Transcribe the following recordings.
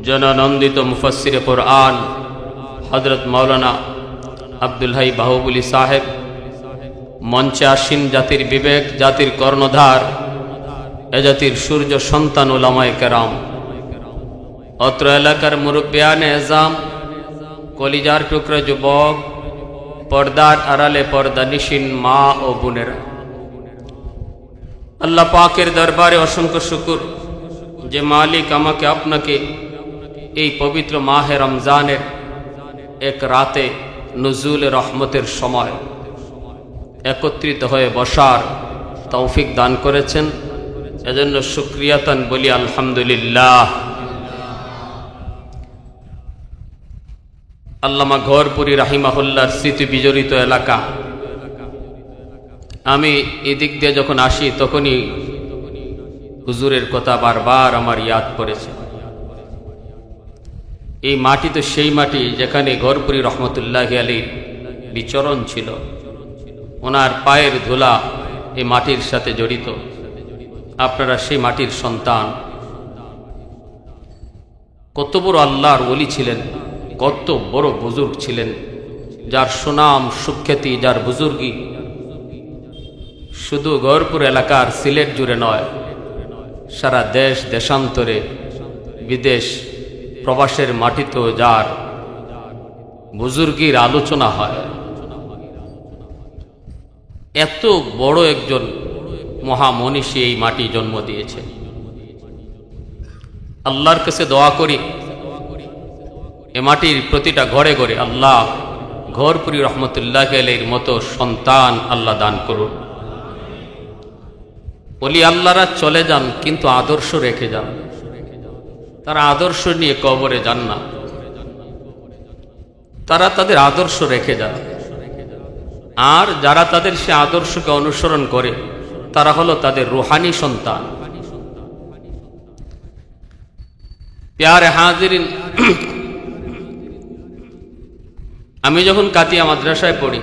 জনানন্দিত মুফাসসিরে কুরআন Hazrat Maulana Abdul high Baahubali সাহেব, মঞ্চে আসীন জাতির বিবেক, জাতির কর্ণধার, এ জাতির সূর্য সন্তান উলামায়ে কেরাম, অত্র এলাকার মুরব্বিয়ানে এজাম, কলিজার টুকরা যুবক, পর্দার আড়ালে পর্দানিশীন মা ও বোনেরা, আল্লাহ পাকের দরবারে অসংখ্য শুকর যে মালিক আমাকে আপনাকে এই পবিত্র মাহে রমজানের এক রাতে নুজুলে রহমতের সময় একত্রিত হয়ে বসার তৌফিক দান করেছেন। এজন্য শুকরিয়াতান বলি আলহামদুলিল্লাহ। আল্লামা ঘরপুরি রাহিমাহুল্লাহর স্মৃতি বিজড়িত এলাকা। আমি এদিক দিয়ে যখন আসি তখনই হুজুরের কথা বারবার আমার ইয়াদ পড়েছে। এই মাটি তো সেই মাটি যেখানে ঘরপুরি রহমতুল্লাহি আলাইহির বিচরণ ছিল, ওনার পায়ের ধুলা এই মাটির সাথে জড়িত। আপনারা সেই মাটির সন্তান। কত বড় আল্লাহর ওলি ছিলেন, কত বড় বুজুর্গ ছিলেন, যার সুনাম সুখ্যাতি, যার বুজুর্গি শুধু ঘরপুর এলাকার সিলেট জুড়ে নয়, সারা দেশ দেশান্তরে, বিদেশ প্রবাসের মাটিতেও যার বুজুর্গির আলোচনা হয়। এত বড় একজন মহামনীষী এই মাটি জন্ম দিয়েছে। আল্লাহর কাছে দোয়া করি এ মাটির প্রতিটা ঘরে ঘরে আল্লাহ ঘরপুরি রহমতুল্লাহি আলাইহির মতো সন্তান আল্লাহ দান করুন। বলি আল্লাহরা চলে যান কিন্তু আদর্শ রেখে যান। তারা আদর্শ নিয়ে কবরে যান না, তারা তাদের আদর্শ রেখে যান। আর যারা তাদের সে আদর্শকে অনুসরণ করে তারা হলো তাদের রুহানি সন্তান। প্যারে হাজিরিন, আমি যখন কাতিয়া মাদ্রাসায় পড়ি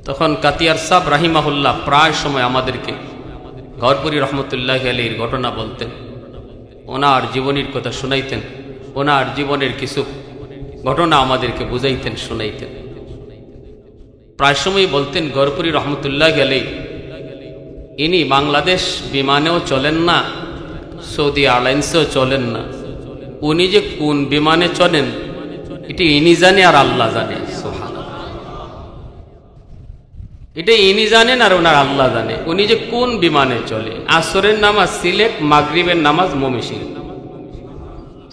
তখন কাতিয়ার সাহেব রাহিমাহুল্লাহ প্রায় সময় আমাদেরকে ঘরপুরি রহমতুল্লাহি আলাইহির ঘটনা বলতেন, ওনার জীবনীর কথা শুনাইতেন, ওনার জীবনের কিছু ঘটনা আমাদেরকে বুঝাইতেন, শুনাইতেন। প্রায় সময় বলতেন ঘরপুরি রহমতুল্লাহি আলাইহি ইনি বাংলাদেশ বিমানেও চলেন না, সৌদি এয়ারলাইন্সেও চলেন না। উনি যে কোন বিমানে চলেন এটি ইনি জানে আর আল্লাহ জানে। এটা ইনি জানেন আর ওনার আল্লাহ জানে। উনি যে কোন বিমানে চলে, আসরের নামাজ সিলেট, মাগরিবের নামাজ ময়মনসিংহ,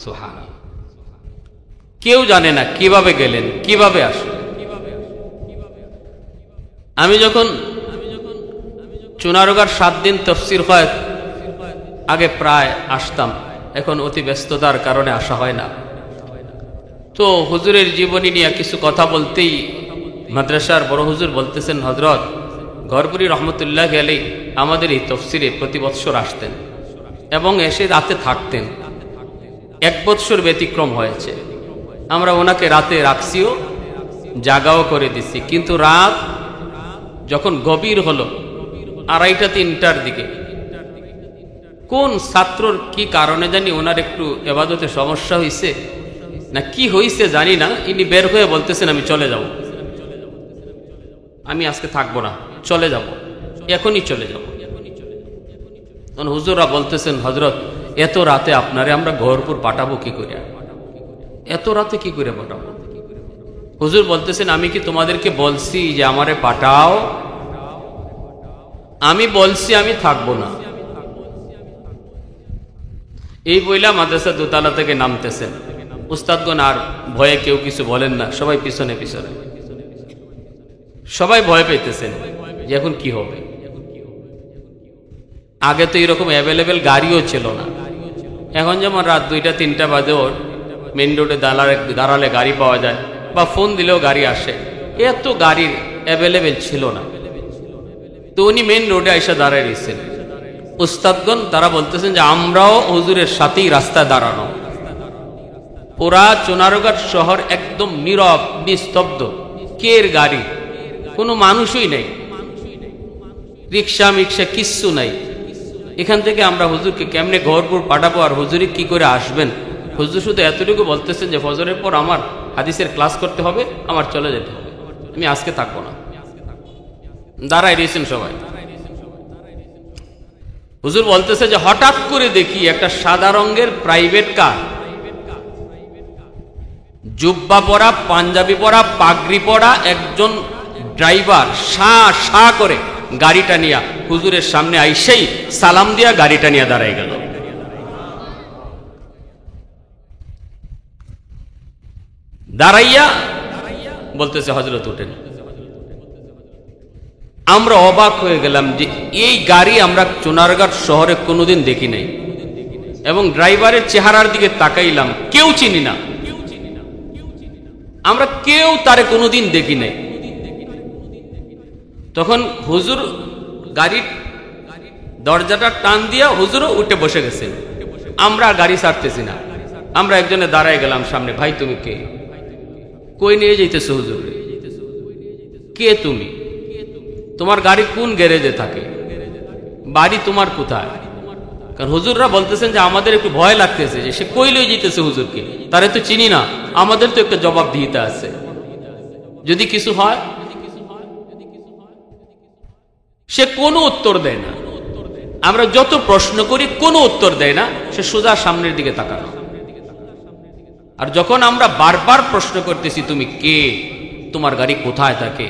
সুবহানাল্লাহ। কেউ জানে না কিভাবে গেলেন, কিভাবে আসলেন। আমি যখন চুনারুঘাট 7 দিন তাফসীর হয় আগে প্রায় আসতাম, এখন অতি ব্যস্ততার কারণে আসা হয় না। তো হুজুরের জীবনী নিয়ে কিছু কথা বলতেই মাদ্রাসার বড় হুজুর বলতেছেন, হযরত ঘরপুরি রহমতুল্লাহি আলাইহি আমাদের এই তাফসীরে প্রতি বৎসর আসতেন এবং এসে রাতে থাকতেন। 1 বৎসর ব্যতিক্রম হয়েছে, আমরা ওনাকে রাতে রাখছিও, জাগাও করে দিছি। কিন্তু রাত যখন গভীর হলো 2:30-3টার দিকে, কোন ছাত্রর কি কারণে জানি ওনার একটু ইবাদতে সমস্যা হয়েছে না কি হয়েছে জানি না, ইনি বের হয়ে বলতেছেন আমি চলে যাব, আমি আজকে থাকবো না, চলে যাব, এখনই চলে যাব। তখন হুজুররা বলতেছেন, হযরত এত রাতে আপনারে আমরা ঘরপুর পাঠাবো কি করে, এত রাতে কি করে পাঠাবো? হুজুর বলতেছেন, আমি কি তোমাদেরকে বলছি যে আমারে পাঠাও? আমি বলছি আমি থাকবো না। এই বইলা মাদ্রাসা দোতলা থেকে নামতেছেন। উস্তাদগণ আর ভয়ে কেউ কিছু বলেন না, সবাই পিছনে পিছনে, সবাই ভয় পাইতেছেন যে এখন কি হবে। আগে তো এরকম অ্যাভেলেবেল গাড়িও ছিল না। এখন যেমন রাত 2টা-3টা বাজেও মেন রোডে দাঁড়ালে গাড়ি পাওয়া যায় বা ফোন দিলেও গাড়ি আসে, এত গাড়ির অ্যাভেলেবেল ছিল না। তো উনি মেন রোডে এসে দাঁড়ায় রয়েছেন। উস্তাদগণ তারা বলতেছেন যে আমরাও হুজুরের সাথেই রাস্তায় দাঁড়ানো। পুরা চুনারুঘাট শহর একদম নীরব, নিস্তব্ধ, কের গাড়ি, কোনো মানুষই নেই, রিক্সা মিক্সা কিচ্ছু নাই। এখান থেকে আমরা হুজুরকে কেমনে গহরপুর পাঠাবো আর হুজুরি কি করে আসবেন? হুজুর শুধু এতটুকু বলতেছেন যে ফজরের পর আমার হাদিসের ক্লাস করতে হবে, আমার চলে যেতে হবে, আমি আজকে থাকবো না। দাঁড়াই রয়েছেন সবাই। হুজুর বলতেছে যে হঠাৎ করে দেখি একটা সাদা রঙের প্রাইভেট কার, জুব্বা পরা, পাঞ্জাবি পরা, পাগড়ি পরা একজন ড্রাইভার সা করে গাড়িটা নিয়ে হুজুরের সামনে আইসেই সালাম দিয়া গাড়িটা নিয়ে দাঁড়াই গেল। দাঁড়াইয়া বলতেছে হযরত উঠেন। আমরা অবাক হয়ে গেলাম যে এই গাড়ি আমরা চুনারঘাট শহরে কোনোদিন দেখি নাই, এবং ড্রাইভারের চেহারার দিকে তাকাইলাম, কেউ চিনি না, আমরা কেউ তারে কোনোদিন দেখি নাই। তখন হুজুর গাড়ির দরজাটা টান দিয়া হুজুরও উঠে বসে গেছেন, আমরা গাড়ি ছাড়তেছি না। আমরা একজনে দাঁড়ায় গেলাম সামনে, ভাই তুমি কে? কই নিয়ে যাইতেছো হুজুর? কে তুমি? তোমার গাড়ি কোন গ্যারেজে থাকে? বাড়ি তোমার কোথায়? কারণ হুজুররা বলতেছেন যে আমাদের একটু ভয় লাগতেছে যে সে কই লই যেতেছে হুজুরকে, তারে তো চিনি না, আমাদের তো একটা জবাব দিতে আছে, যদি কিছু হয়। সে কোনো উত্তর দেয় না, আমরা যত প্রশ্ন করি কোনো উত্তর দেয় না, সে সোজা সামনের দিকে তাকানো। আর যখন আমরা বারবার প্রশ্ন করতেছি তুমি কে, তোমার গাড়ি কোথায় থাকে,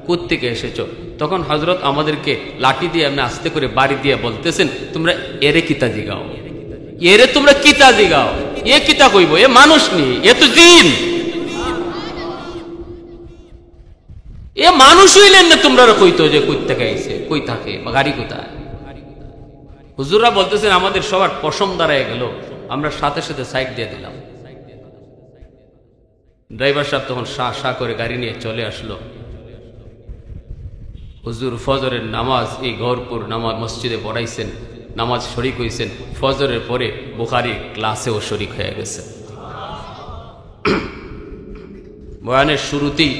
কোত্থেকে এসেছ, তখন হযরত আমাদেরকে লাঠি দিয়ে এমনি আস্তে করে বাড়ি দিয়ে বলতেছেন তোমরা এরে কিতা জিগাও, এরে তোমরা কিতা জিগাও, এ কিতা কইব, এ মানুষ নি, এ তো জিন, এ মানুষ হইলেন না তোমরা কইতো যে কই থেকে আইছে, কই থাকে, বা গাড়ি কোথায়। হুজুররা বলতেছেন আমাদের সবার পশম দাঁড়ায় গেল, আমরা সাথে সাথে সাইড দিয়ে দিলাম। ড্রাইভার সাহেব তখন সা করে গাড়ি নিয়ে চলে আসলো। হুজুর ফজরের নামাজ এই গহরপুর নামাজ মসজিদে পড়াইছেন, নামাজ শরিক হয়েছেন, ফজরের পরে বুখারী ক্লাসেও শরিক হয়ে গেছে। বয়ানের শুরুতেই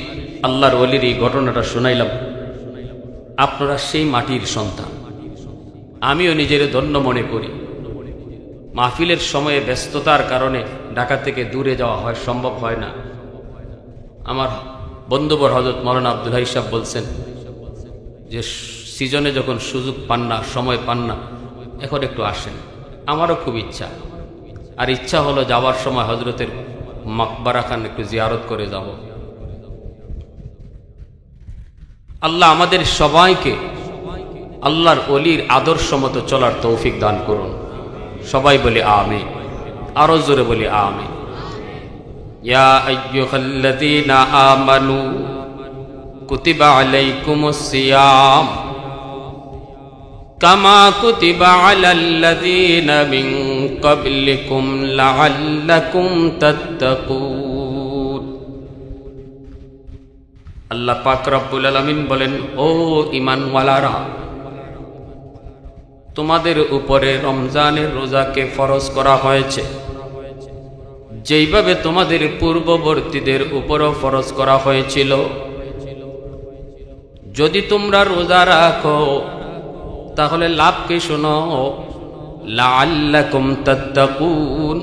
আল্লাহর ওলির এই ঘটনাটা শোনাইলাম। আপনারা সেই মাটির সন্তান, আমিও নিজের ধন্য মনে করি। মাহফিলের সময়ে ব্যস্ততার কারণে ঢাকা থেকে দূরে যাওয়া হয়, সম্ভব হয় না। আমার বন্ধুবর হযরত মাওলানা আব্দুল হাই সাহেব বলছেন যে সিজনে যখন সুযোগ পান না, সময় পান না, এখন একটু আসেন। আমারও খুব ইচ্ছা, আর ইচ্ছা হলো যাওয়ার সময় হজরতের মাকবারা খান একটু জিয়ারত করে যাব। আল্লাহ আমাদের সবাইকে আল্লাহর ওলির আদর্শ মতো চলার তৌফিক দান করুন। সবাই বলে আমিন, আরো জোরে বলি আমিন। ইয়া আইয়ুহাল্লাযীনা আমানু কুতিবা আলাইকুমুস সিয়াম কামা কুতিবা আলাল্লাযীনা মিন ক্বাবলিকুম লাআল্লাকুম তাত্তাকুন। আল্লাহ পাক রব্বুল আলামিন বলেন, ও ঈমানওয়ালারা, তোমাদের উপরে রমজানের রোজাকে ফরজ করা হয়েছে, যেইভাবে তোমাদের পূর্ববর্তীদের উপরও ফরজ করা হয়েছিল। যদি তোমরা রোজা রাখো তাহলে লাভ কি শোনো, লাআল্লাকুম তাত্তাকুন,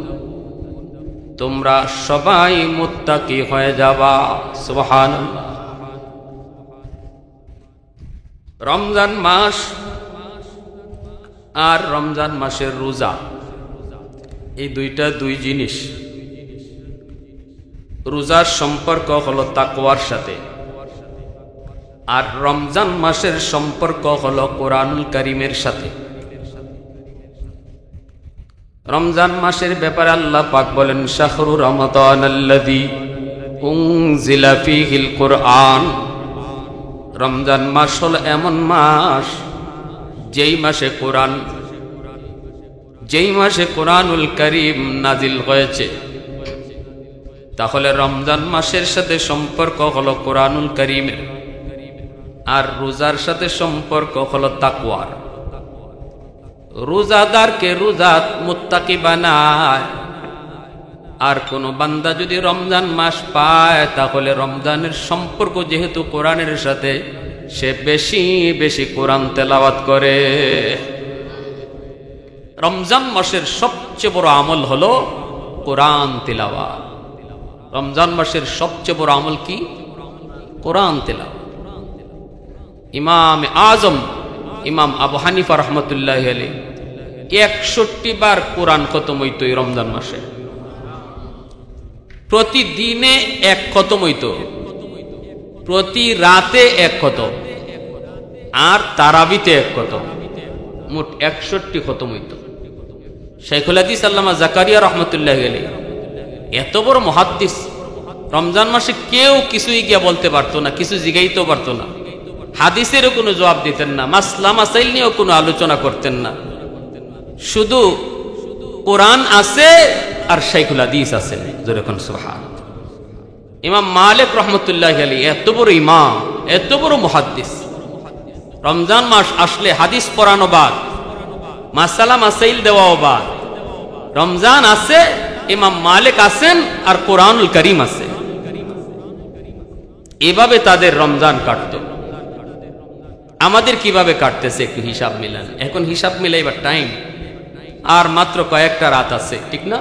তোমরা সবাই মুত্তাকি হয়ে যাবা। সুবহানাল্লাহ। রমজান মাস আর রমজান মাসের রোজা, এই দুই জিনিস। রোজার সম্পর্ক হলো তাকওয়ার সাথে, আর রমজান মাসের সম্পর্ক হলো কোরআনুল কারীমের সাথে। রমজান মাসের ব্যাপারে আল্লাহ পাক বলেন, শাহরু রমাদানাল্লাযী উনজিলা ফীহিল কুরআন। রমজান মাস হলো এমন মাস যেই মাসে কোরআনুল কারীম নাজিল হয়েছে। তাহলে রমজান মাসের সাথে সম্পর্ক হলো কোরআনুল কারীমের, আর রোজার সাথে সম্পর্ক হলো তাকওয়ার। রোজাদারকে রোজাত মুত্তাকি বানায়, আর কোন বান্দা যদি রমজান মাস পায় তাহলে রমজানের সম্পর্ক যেহেতু কোরআনের সাথে, সে বেশি বেশি কোরআন তেলাওয়াত করে। রমজান মাসের সবচেয়ে বড় আমল হলো কোরআন তিলাওয়াত। রমজান মাসের সবচেয়ে বড় আমল কি? কোরআন তিলাওয়াত। ইমাম আজম ইমাম আবু হানিফা রহমতুল্লাহ আলাইহি 61 বার কোরআন খতম হইত এই রমজান মাসে। প্রতিদিনে এক খতম হইত, প্রতি রাতে এক খতম, আর তারাবিতে এক খতম, মোট 61 খতম হইত। শাইখুল হাদিস আল্লামা জাকারিয়া রহমতুল্লাহ আলাইহি এত বড় মুহাদ্দিস, রমজান মাসে কেউ কিছুই গিয়া বলতে পারতো না, কিছু জিগাইতেও পারতো না, হাদিসেরও কোনো জবাব দিতেন না, মাসলা মাসাইল নিয়েও কোনো আলোচনা করতেন না। শুধু কোরআন আছে আর শাইখুল হাদিস আছেন, যেরকম সুবহানাল্লাহ। ইমাম মালিক রহমতুল্লাহ আলাইহি এত বড় ইমাম, এত বড় মুহাদ্দিস, রমজান মাস আসলে হাদিস পড়ানো বাদ, মাসালা মাসাইল দেওয়াও বাদ। রমজান আছে, ইমাম মালিক আছেন, আর কোরআনুল কারীম আছে। এভাবে তাদের রমজান কাটতো। আমাদের কিভাবে কাটতেছে একটু হিসাব মিলান। এখন হিসাব মিলাইবার টাইম, আর মাত্র কয়েকটা রাত আছে, ঠিক না?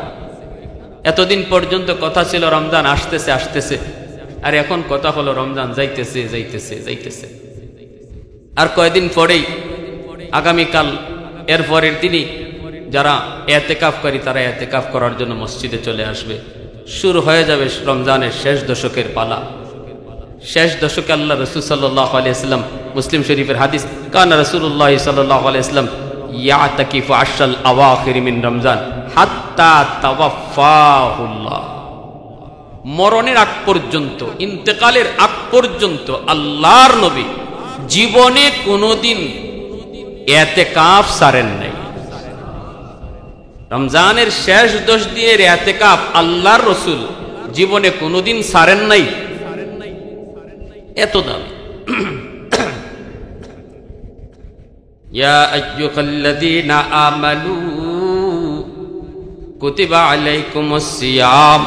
এতদিন পর্যন্ত কথা ছিল রমজান আসতেছে আসতেছে, আর এখন কথা হলো রমজান যাইতেছে যাইতেছে যাইতেছে। আর কয়েকদিন পরেই আগামীকাল, এর পরের দিনই যারা এতেকাফকারী তারা এতেকাফ করার জন্য মসজিদে চলে আসবে। শুরু হয়ে যাবে রমজানের শেষ দশকের পালা। শেষ দশকে আল্লাহ রাসূল সাল্লাল্লাহু আলাইহি ওয়াসাল্লাম, মুসলিম শরীফের হাদিস, কানা রাসূলুল্লাহ সাল্লাল্লাহু আলাইহি ওয়াসাল্লাম ইয়াতাকিফু আশরাল আওয়াখির মিন রমজান হাত্তা তাওয়াফাহুল্লাহ। মরণের আগ পর্যন্ত, ইন্তেকালের আগ পর্যন্ত আল্লাহর নবী জীবনে কোনোদিন এতেকাফ সারেন নাই। রমজানের শেষ 10 দিনের এতেকাফ আল্লাহর রাসূল জীবনে কোনোদিন সারেন নাই। এত দাম। ইয়া আইয়ুহাল্লাযীনা আমানু কুতিবা আলাইকুমুস সিয়াম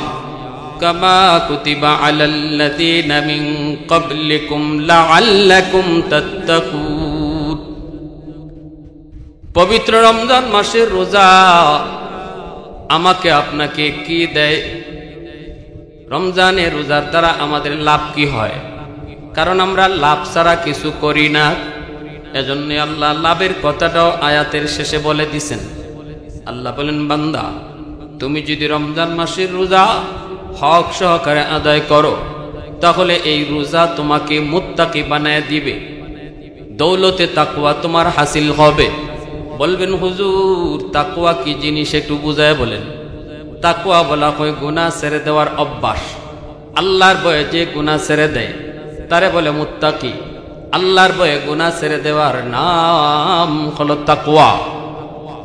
কামা কুতিবা আলাল্লাযীনা মিন ক্বাবলিকুম লাআল্লাকুম তাত্তাকুন। পবিত্র রমজান মাসের রোজা আমাকে আপনাকে কি দেয়? রমজানের রোজার দ্বারা আমাদের লাভ কি হয়? কারণ আমরা লাভ ছাড়া কিছু করি না। এজন্য আল্লাহ লাভের কথাটাও আয়াতের শেষে বলে দিছেন। আল্লাহ বলেন, বান্দা তুমি যদি রমজান মাসের রোজা হক সহকারে আদায় করো, তাহলে এই রোজা তোমাকে মুত্তাকি বানায় দিবে, দৌলতে তাকওয়া তোমার হাসিল হবে। বলবেন, হুজুর তাকওয়া কি জিনিস একটু বুঝায় বলেন। তাকওয়া বলা হয় গুনাহ ছেড়ে দেওয়ার অভ্যাস। আল্লাহর ভয়ে যে গুনাহ ছেড়ে দেয় তারে বলে মুত্তাকি। আল্লাহর ভয়ে গুনাহ ছেড়ে দেওয়ার নাম হলো তাকওয়া।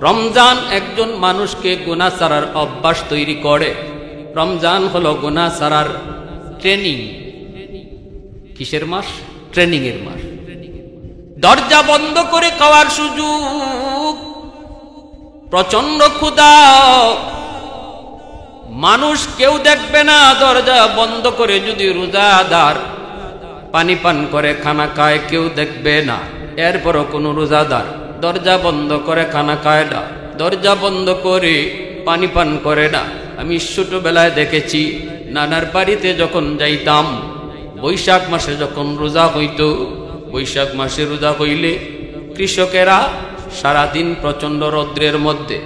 রমজান একজন মানুষকে গুনাহ ছাড়ার অভ্যাস তৈরি করে। রমজান হলো গুনাহ ছাড়ার ট্রেনিং। কিসের মাস? ট্রেনিং এর মাস। দরজা বন্ধ করে খাওয়ার সুযোগ, প্রচন্ড ক্ষুধা, মানুষ কেউ দেখবে না, দরজা বন্ধ করে যদি রোজাদার পানি পান করে খানা খায় কেউ দেখবে না। এরপরও কোনো রোজাদার দরজা বন্ধ করে খানা খায় না, দরজা বন্ধ করে পানি পান করে না। আমি ছোটবেলায় দেখেছি, নানার বাড়িতে যখন যাইতাম, বৈশাখ মাসে যখন রোজা হইত, বৈশাখ মাসে রোজা হইলে কৃষকেরা সারাদিন প্রচন্ড রৌদ্রের মধ্যে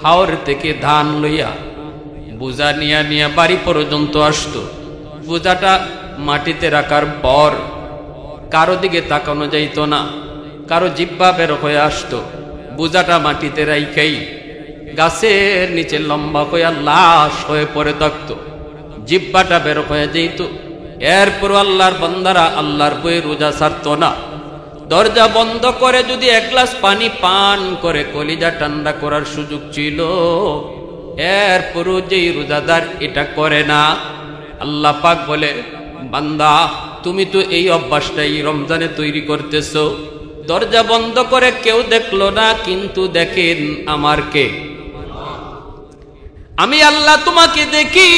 হাওর থেকে ধান লইয়া বোঝা নিয়া নিয়া বাড়ি পর্যন্ত আসতো। বোঝাটা মাটিতে রাখার পর কারো দিকে তাকানো যাইত না, কারো জিহ্বা বের হয়ে আসতো। বোঝাটা মাটিতে রাইখাই গাছের নিচে লম্বা হইয়া লাশ হয়ে পড়ে থাকতো, জিহ্বাটা বের হয়ে যেত। এরপর আল্লাহর বান্দারা আল্লাহর বই রোজা ছাড়তো না। দরজা বন্ধ করে যদি এক গ্লাস পানি পান করে কলিজা ঠান্ডা করার সুযোগ ছিল। এরপরও যেই রোজাদার এটা করে না, আল্লাহ পাক বলে, বান্দা তুমি তো এই অভ্যাসটাই রমজানে তৈরি করতেছো। দরজা বন্ধ করে কেউ দেখলো না, কিন্তু দেখেন আমার কে? আমি আল্লাহ তোমাকে দেখি।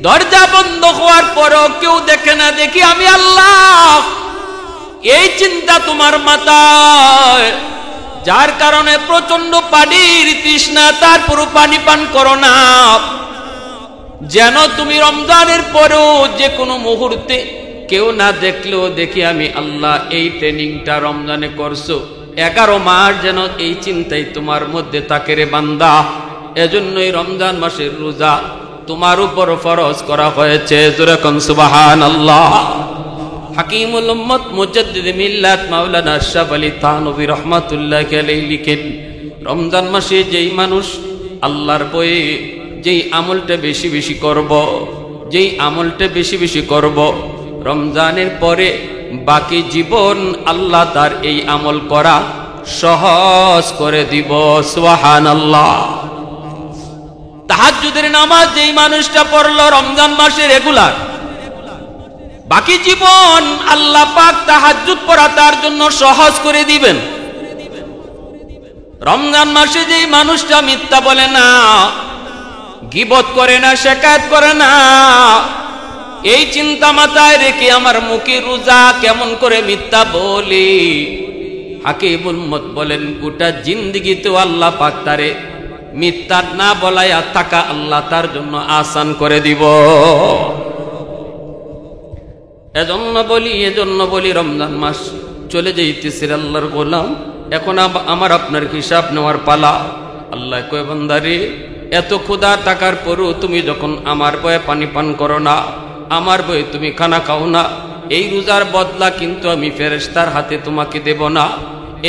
দরজা বন্ধ হওয়ার পরও কেউ দেখে না, দেখি আমি আল্লাহ। এই চিন্তা তোমার মাথায় যার কারণে প্রচন্ড পানির তৃষ্ণা, তারপরও পানি পান করো না, যেন তুমি রমজানের পরেও যে কোনো মুহূর্তে কেউ না দেখলেও দেখি আমি আল্লাহ এই ট্রেনিংটা রমজানে করছো, 11 মাস যেন এই চিন্তাই তোমার মধ্যে থাকে রে বান্দা। এজন্যই রমজান মাসের রোজা তোমার উপর ফরজ করা হয়েছে। জোরে কোন সুবহানাল্লাহ। হাকিমুল উম্মত মুজাদ্দিদ মিল্লাত মাওলানা আশরাফ আলী থানভী রাহমাতুল্লাহি আলাইহি লিখেন, রমজান মাসে যেই মানুষ আল্লাহর বয়ে যেই আমলটা বেশি বেশি করব, যেই আমলটা বেশি বেশি করব, রমজানের পরে বাকি জীবন আল্লাহ তার এই আমল করা সহজ করে দিব। সুবহানাল্লাহ। তাহাজ্জুদের নামাজ যেই মানুষটা পড়লো রমজান মাসে রেগুলার, বাকি জীবন আল্লাহ পাক তাহাজ্জুদ পড়া তার জন্য সহজ করে দিবেন। রমজান মাসে যেই মানুষটা মিথ্যা বলে না, গীবত করে না, শিকায়ত করে না, এই চিন্তা মাথায় রেখে আমার মুখে রোজা কেমন করে মিথ্যা বলি, হাকিমুল উম্মত বলেন গোটা জিন্দেগিতেও আল্লাহ পাক তারে মিথ্যা না বলাইয়া থাকা আল্লাহ তার জন্য আসান করে দিব। এজন্য বলি রমজান মাস চলে যাইতেছে আল্লাহর গোলাম, এখন আমার আপনার হিসাব নেওয়ার পালা। আল্লাহ কয় বান্দারে, এত ক্ষুধা থাকার পরও তুমি যখন আমার বয়ে পানি পান করো না, আমার বয়ে তুমি খানা খাও না, এই রোজার বদলা কিন্তু আমি ফেরেশতার হাতে তোমাকে দেব না,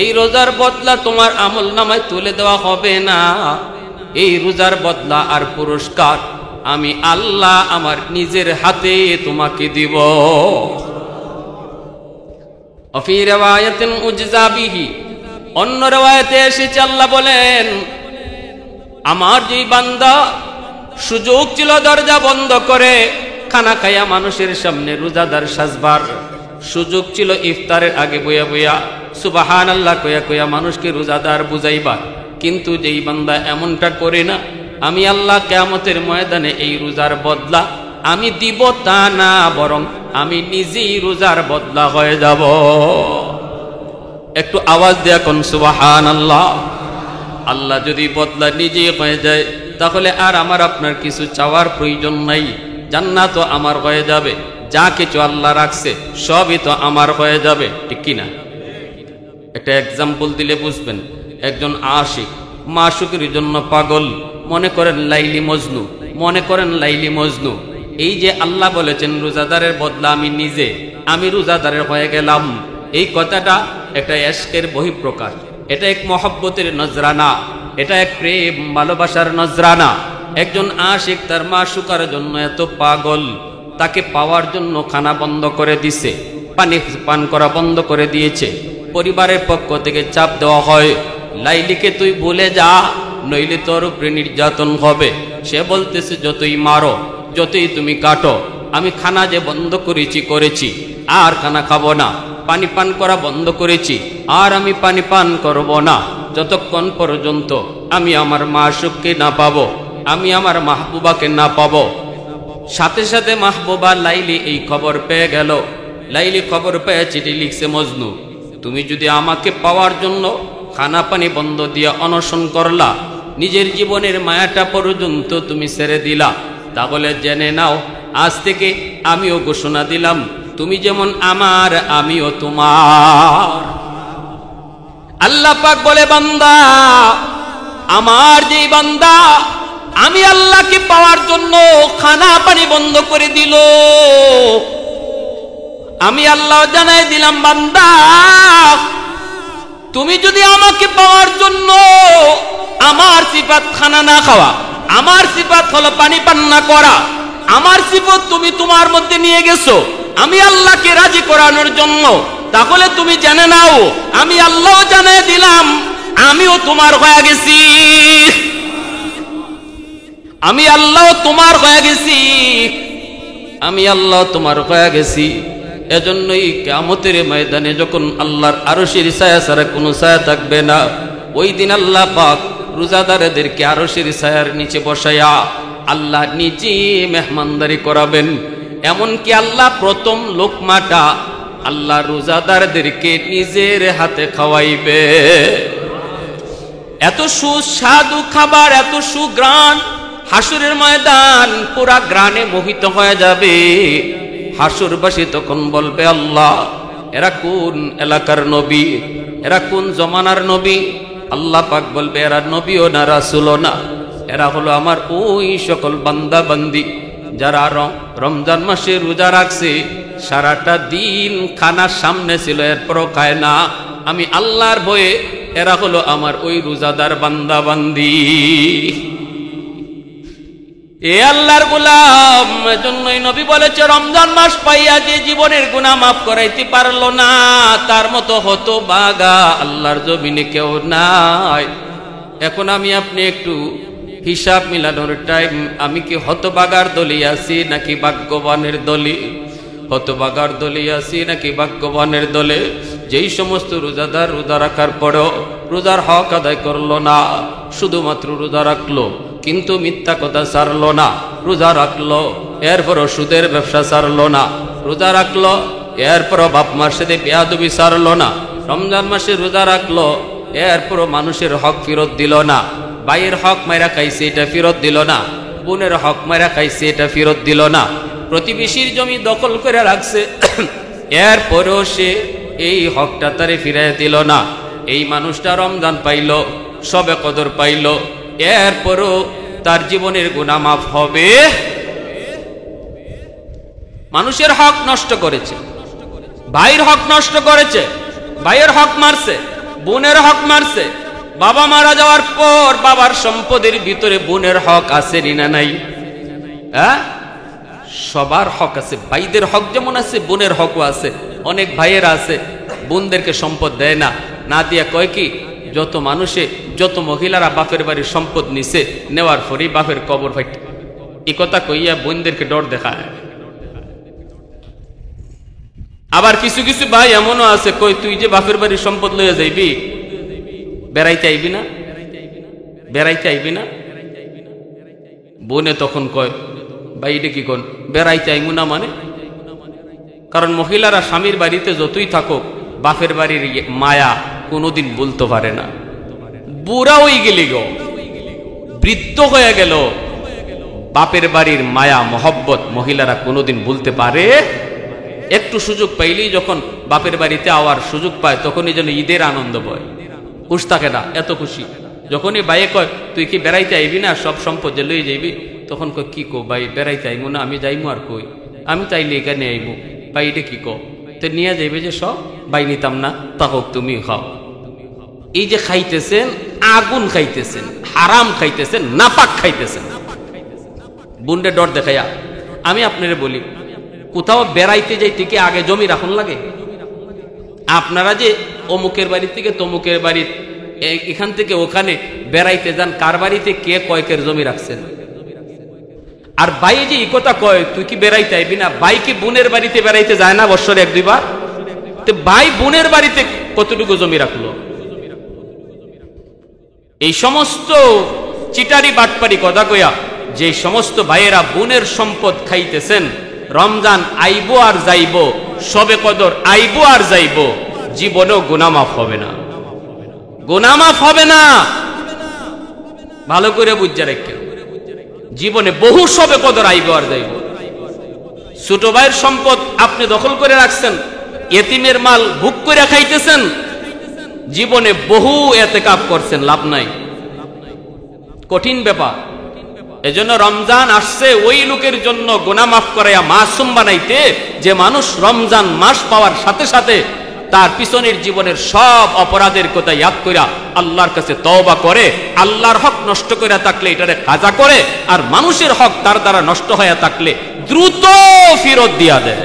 এই রোজার বদলা তোমার আমল নামায় তুলে দেওয়া হবে না, এই রোজার বদলা আর পুরস্কার আমি আল্লাহ আমার নিজের হাতে তোমাকে দিব। ফি রিওয়ায়াতিন উজজা বিহি, অন্য রিওয়ায়াতে এসেছে আল্লাহ বলেন আমার যেই বান্দা সুযোগ ছিল দরজা বন্ধ করে খানা খাইয়া মানুষের সামনে রোজাদার সাজবার, সুযোগ ছিল ইফতারের আগে বইয়া বইয়া সুবহানাল্লাহ কইয়া কইয়া মানুষকে রোজাদার বুঝাইবা, কিন্তু যেই বান্দা এমনটা করে না, আমি আল্লাহ কিয়ামতের ময়দানে এই রোজার বদলা আমি দিব তা না, বরং আমি নিজেই রোজার বদলা হয়ে যাব। একটু আওয়াজ দেয়া কোন সুবহানাল্লাহ। আল্লাহ যদি বদলা নিজেই হয়ে যায় তাহলে আর আমার আপনার কিছু চাওয়ার প্রয়োজন নাই, জান্নাত তো আমার হয়ে যাবে, যা কিছু আল্লাহ রাখছে সবই তো আমার হয়ে যাবে, ঠিক কিনা? একটা এক্সাম্পল দিলে বুঝবেন। একজন আশিক মাশুকের জন্য পাগল, মনে করেন লাইলি মজনু, মনে করেন লাইলি মজনু। এই যে আল্লাহ বলেছেন রোজাদারের বদলা আমি নিজে, আমি রোজাদারের হয়ে গেলাম, এই কথাটা একটা ইশকের বহিঃপ্রকাশ, এটা এক মহব্বতের নজরানা, এটা এক প্রেম ভালোবাসার নজরানা। একজন আশিক তার মাশুকার জন্য এত পাগল, তাকে পাওয়ার জন্য খানা বন্ধ করে দিছে, পানি পান করা বন্ধ করে দিয়েছে, পরিবারের পক্ষ থেকে চাপ দেওয়া হয় লাইলিকে তুই ভুলে যা, নইলে তোর উপরে নির্যাতন হবে। সে বলতেছে যতই মারো, যতই তুমি কাটো, আমি খানা যে বন্ধ করেছি আর খানা খাবো না, পানি পান করা বন্ধ করেছি আর আমি পানি পান করব না, যতক্ষণ পর্যন্ত আমি আমার মাশুককে না পাবো, আমি আমার মাহবুবাকে না পাবো। সাথে সাথে মাহবুবা লাইলি এই খবর পেয়ে গেল। লাইলি খবর পেয়ে চিঠি লিখছে মজনু, তুমি যদি আমাকে পাওয়ার জন্য খানা পানি বন্ধ দিয়ে অনশন করলা, নিজের জীবনের মায়াটা পর্যন্ত তুমি ছেড়ে দিলা, তাহলে জেনে নাও আজ থেকে আমিও ঘোষণা দিলাম তুমি যেমন আমার আমিও তোমার। আল্লাহ পাক বলে বান্দা, আমার যেই বান্দা আমি আল্লাহকে পাওয়ার জন্য খানা পানি বন্ধ করে দিল, আমি আল্লাহ জানাই দিলাম বান্দা তুমি যদি আমাকে পাওয়ার জন্য আমার সিফাত খানা না খাওয়া, আমার সিফাত হলো পানি পান না করা, আমার সিফাত তুমি তোমার মধ্যে নিয়ে গেছো আমি আল্লাহকে রাজি করানোর জন্য, তাহলে তুমি জেনে নাও আমি আল্লাহ জানাই দিলাম আমিও তোমার হয়ে গেছি, আমি আল্লাহ তোমার হয়ে গেছি, আমি আল্লাহ তোমার হয়ে গেছি। এজন্যই কিয়ামতের ময়দানে যখন আল্লাহর আরশের ছায়া ছাড়া কোনো ছায়া থাকবে না, ওই দিন আল্লাহ পাক রোজাদারদেরকে আরশের ছায়ার নিচে বসায়া আল্লাহ নিজে মেহমানদারি করাবেন। এমনকি আল্লাহ প্রথম লোকমাটা আল্লাহ রোজাদারদেরকে নিজের হাতে খাওয়াইবে। এত সুস্বাদু খাবার, এত সুগ্রাণ, হাসুরের ময়দান পুরা গ্রানে মোহিত হয়ে যাবে। হাসুরবাসী তখন বলবে, আল্লাহ এরা কোন এলাকার নবী, এরা কোন জমানার নবী? আল্লাহ পাক বলবে, এরা নবীও না রাসূলও না, এরা হলো আমার ওই সকল বান্দা বান্দি যারা রমজান মাসে রোজা রাখছে, সারাটা দিন খানার সামনে ছিল এরপরও খায় না। আমি আল্লাহর ভয়ে এরা হলো আমার ওই রোজাদার বান্দা বান্দি। এ আল্লাহর গোলাম, এজন্যই নবী বলেছে, রমজান মাস পাইয়া যে জীবনের গুনাহ মাফ করাইতে পারলো না, তার মতো হতভাগা আল্লাহর জমিনে কেউ নাই। এখন আমি আপনি একটু হিসাব মিলানোর টাইম। আমি কি হতভাগার দলে আছি নাকি ভাগ্যবানের দলে? হতভাগার দলে আছি নাকি ভাগ্যবানের দলে? যেই সমস্ত রোজাদার রোজা রাখার পরেও রোজার হক আদায় করলো না, শুধুমাত্র রোজা রাখলো কিন্তু মিথ্যা কথা ছাড়লো না, রোজা রাখলো এরপরও সুদের ব্যবসা ছাড়লো না, রোজা রাখলো এরপরও বাপ মার সাথে বেয়াদবি ছাড়লো না, রমজান মাসে রোজা রাখলো এরপরও মানুষের হক ফেরত দিল না, ভাইয়ের হক মাইরা খাইছে এটা ফেরত দিল না, বোনের হক মাইরা খাইছে এটা ফেরত দিল না, প্রতিবেশীর জমি দখল করে রাখছে এরপরও সে এই হকটা তারে ফিরাই দিল না। এই মানুষটা রমজান পাইল, সবে কদর পাইল, এরপরও তার জীবনের গুনাহ মাফ হবে? মানুষের হক নষ্ট করেছে, ভাইয়ের হক নষ্ট করেছে, ভাইয়ের হক মারছে, বোনের হক মারছে। বাবা মারা যাওয়ার পর বাবার সম্পদের ভিতরে বোনের হক আছে না নাই? হ্যাঁ, সবার হক আছে। ভাইদের হক যেমন আছে, বোনের হকও আছে। অনেক ভাইয়েরা আছে বোনদেরকে সম্পদ দেয় না, না দিয়া কয় কি, যত মানুষে যত মহিলারা বাপের বাড়ির সম্পদ নিছে, নেওয়ার পরেই বাপের কবর ফাইট, এই কথা কইয়া বোনদেরকে ডর দেখায়। আবার কিছু কিছু ভাই এমনও আছে, কই তুই যে বাপের বাড়ির সম্পদ লইয়া যাইবি, বেড়াইতে আইবি না, বেড়াইতে আইবি না? বোনে তখন কয়, ভাই এটা কি কোন বেড়াইতে আইমু না মানে? কারণ মহিলারা স্বামীর বাড়িতে যতই থাকুক বাপের বাড়ির মায়া কোনোদিন বলতে পারে না। বুড়া হয়ে গেলি গো, বৃদ্ধ হয়ে গেল, বাপের বাড়ির মায়া মহব্বত মহিলারা কোনোদিন বলতে পারে? একটু সুযোগ পাইলেই যখন বাপের বাড়িতে আওয়ার সুযোগ পায় তখনই যেন ঈদের আনন্দ বয়, খুশ থাকে না, এত খুশি। যখনই বাইয়ে কয় তুই কি বেড়াইতে আইবি না, সব সম্পদ যে লই যাইবি, তখন কয় কি কো ভাই, বেড়াইতে আইমু না, আমি যাইমু আর কই, আমি তাইলে এখানে আইমু। ভাই এটা কি কো, তো নিয়ে যাইবে যে সব, ভাই নিতাম না, তা হোক তুমি খাও। এই যে খাইতেছেন, আগুন খাইতেছেন, হারাম খাইতেছেন, নাপাক খাইতেছেন। বুনরে ডর দেখাইয়া আমি আপনারে বলি, কোথাও বেড়াইতে যাইতে কি আগে জমি রাখুন লাগে? আপনারা যে অমুকের বাড়ি থেকে তমুকের বাড়ির, এখান থেকে ওখানে বেড়াইতে যান, কার বাড়িতে কে কয়েকের জমি রাখছেন? আর ভাই যে এই কথা কয় তুই কি বেড়াইতে আইবি না, ভাই কি বোনের বাড়িতে বেড়াইতে যায় না বৎসরে এক দুইবার? তো ভাই বোনের বাড়িতে কতটুকু জমি রাখলো? এই সমস্ত চিটারি বাটপারি কথা কইয়া যে সমস্ত ভাইয়েরা বোনের সম্পদ খাইতেছেন, রমজান আইবো আর যাইব, সবে কদর আইবো আর যাইব, জীবনেও গুনাহ মাফ হবে না, গুনাহ মাফ হবে না। ভালো করে বুঝা রাখেন, জীবনে বহু সবে কদর আইবো আর যাইব। ছোট ভাইয়ের সম্পদ আপনি দখল করে রাখছেন, এতিমের মাল ভোগ করে খাইতেছেন, জীবনে বহু এতেকাফ করছেন, লাভ নাই, কঠিন ব্যাপার। এজন্য রমজান আসছে ওই লোকের জন্য গুনাহ মাফ করাইয়া মাসুম বানাইতে, যে মানুষ রমজান মাস পাওয়ার সাথে সাথে তার পিছনের জীবনের সব অপরাধের কথা ইয়াদ কইরা আল্লাহর কাছে তওবা করে, আল্লাহর হক নষ্ট কইরা থাকলে এটারে কাজা করে, আর মানুষের হক তার দ্বারা নষ্ট হয়ে থাকলে দ্রুত ফেরত দিয়া দেয়,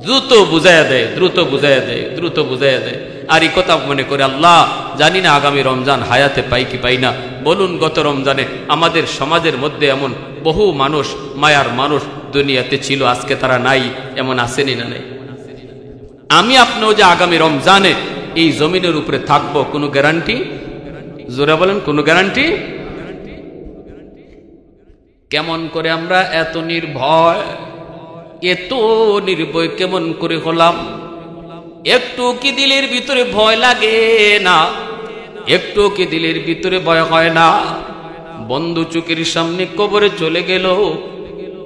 দ্রুত বুঝাইয়া দেয়, দ্রুত বুঝাইয়া দেয়, দ্রুত বুঝাইয়া দেয়। আর এই কথা মনে করে আল্লাহ জানি না আগামী রমজান হায়াতে পাই কি পাই না। বলুন, গত রমজানে আমাদের সমাজের মধ্যে এমন বহু মানুষ, মায়ার মানুষ দুনিয়াতে ছিল, আজকে তারা নাই, এমন আসেনি না নাই? আমি আপনিও যে আগামী রমজানে এই জমিনের উপরে থাকবো, কোনো গ্যারান্টি? জোরে বলেন, কোনো গ্যারান্টি? কেমন করে আমরা এত নির্ভয়, এত নির্ভয় কেমন করে হলাম? একটু কি দিলের ভিতরে ভয় লাগে না? একটু কি দিলের ভিতরে ভয় হয় না? বন্ধু চোখের সামনে কবরে চলে গেল,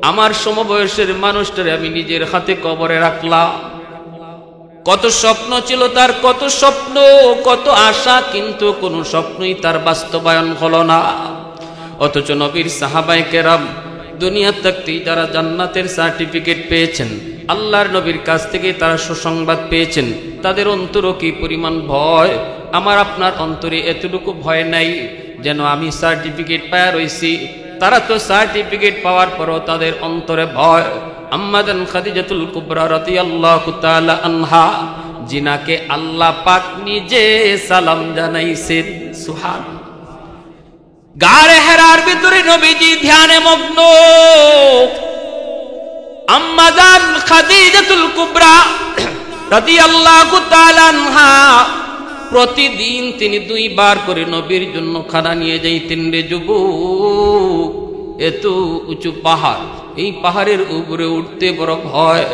আমার সমবয়সের মানুষটারে আমি নিজের হাতে কবরে রাখলাম। কত স্বপ্ন ছিল তার, কত স্বপ্ন, কত আশা, কিন্তু কোনো স্বপ্নই তার বাস্তবায়ন হলো না। অথচ নবীর সাহাবায়ে কেরাম দুনিয়া থাকতেই যারা জান্নাতের সার্টিফিকেট পেয়েছেন, আল্লাহর নবীর কাছ থেকে তারা সুসংবাদ পেয়েছেন, তাদের অন্তরও কি পরিমাণ ভয়? আমার আপনার অন্তরে এতটুকু ভয় নাই যেন আমি সার্টিফিকেট পাওয়া রয়েছি, তারা তো সার্টিফিকেট পাওয়ার পরও তাদের অন্তরে ভয়। আম্মা জান খাদিজাতুল কুবরা রাদিয়াল্লাহু তাআলা আনহা, জিনাকে আল্লাহ পাক নিজে সালাম জানাইছেন। সুবহানাল্লাহ। গারে হেরার ভিতরে নবীজি ধ্যানে মগ্ন। আম্মা জান খাদিজাতুল কুবরা রাদিয়াল্লাহু তাআলা আনহা প্রতিদিন তিনি 2 বার করে নবীর জন্য খানা নিয়ে যাইতেন। রে যুবক, এত উঁচু পাহাড়, এই পাহাড়ের উপরে উঠতে বড় ভয়,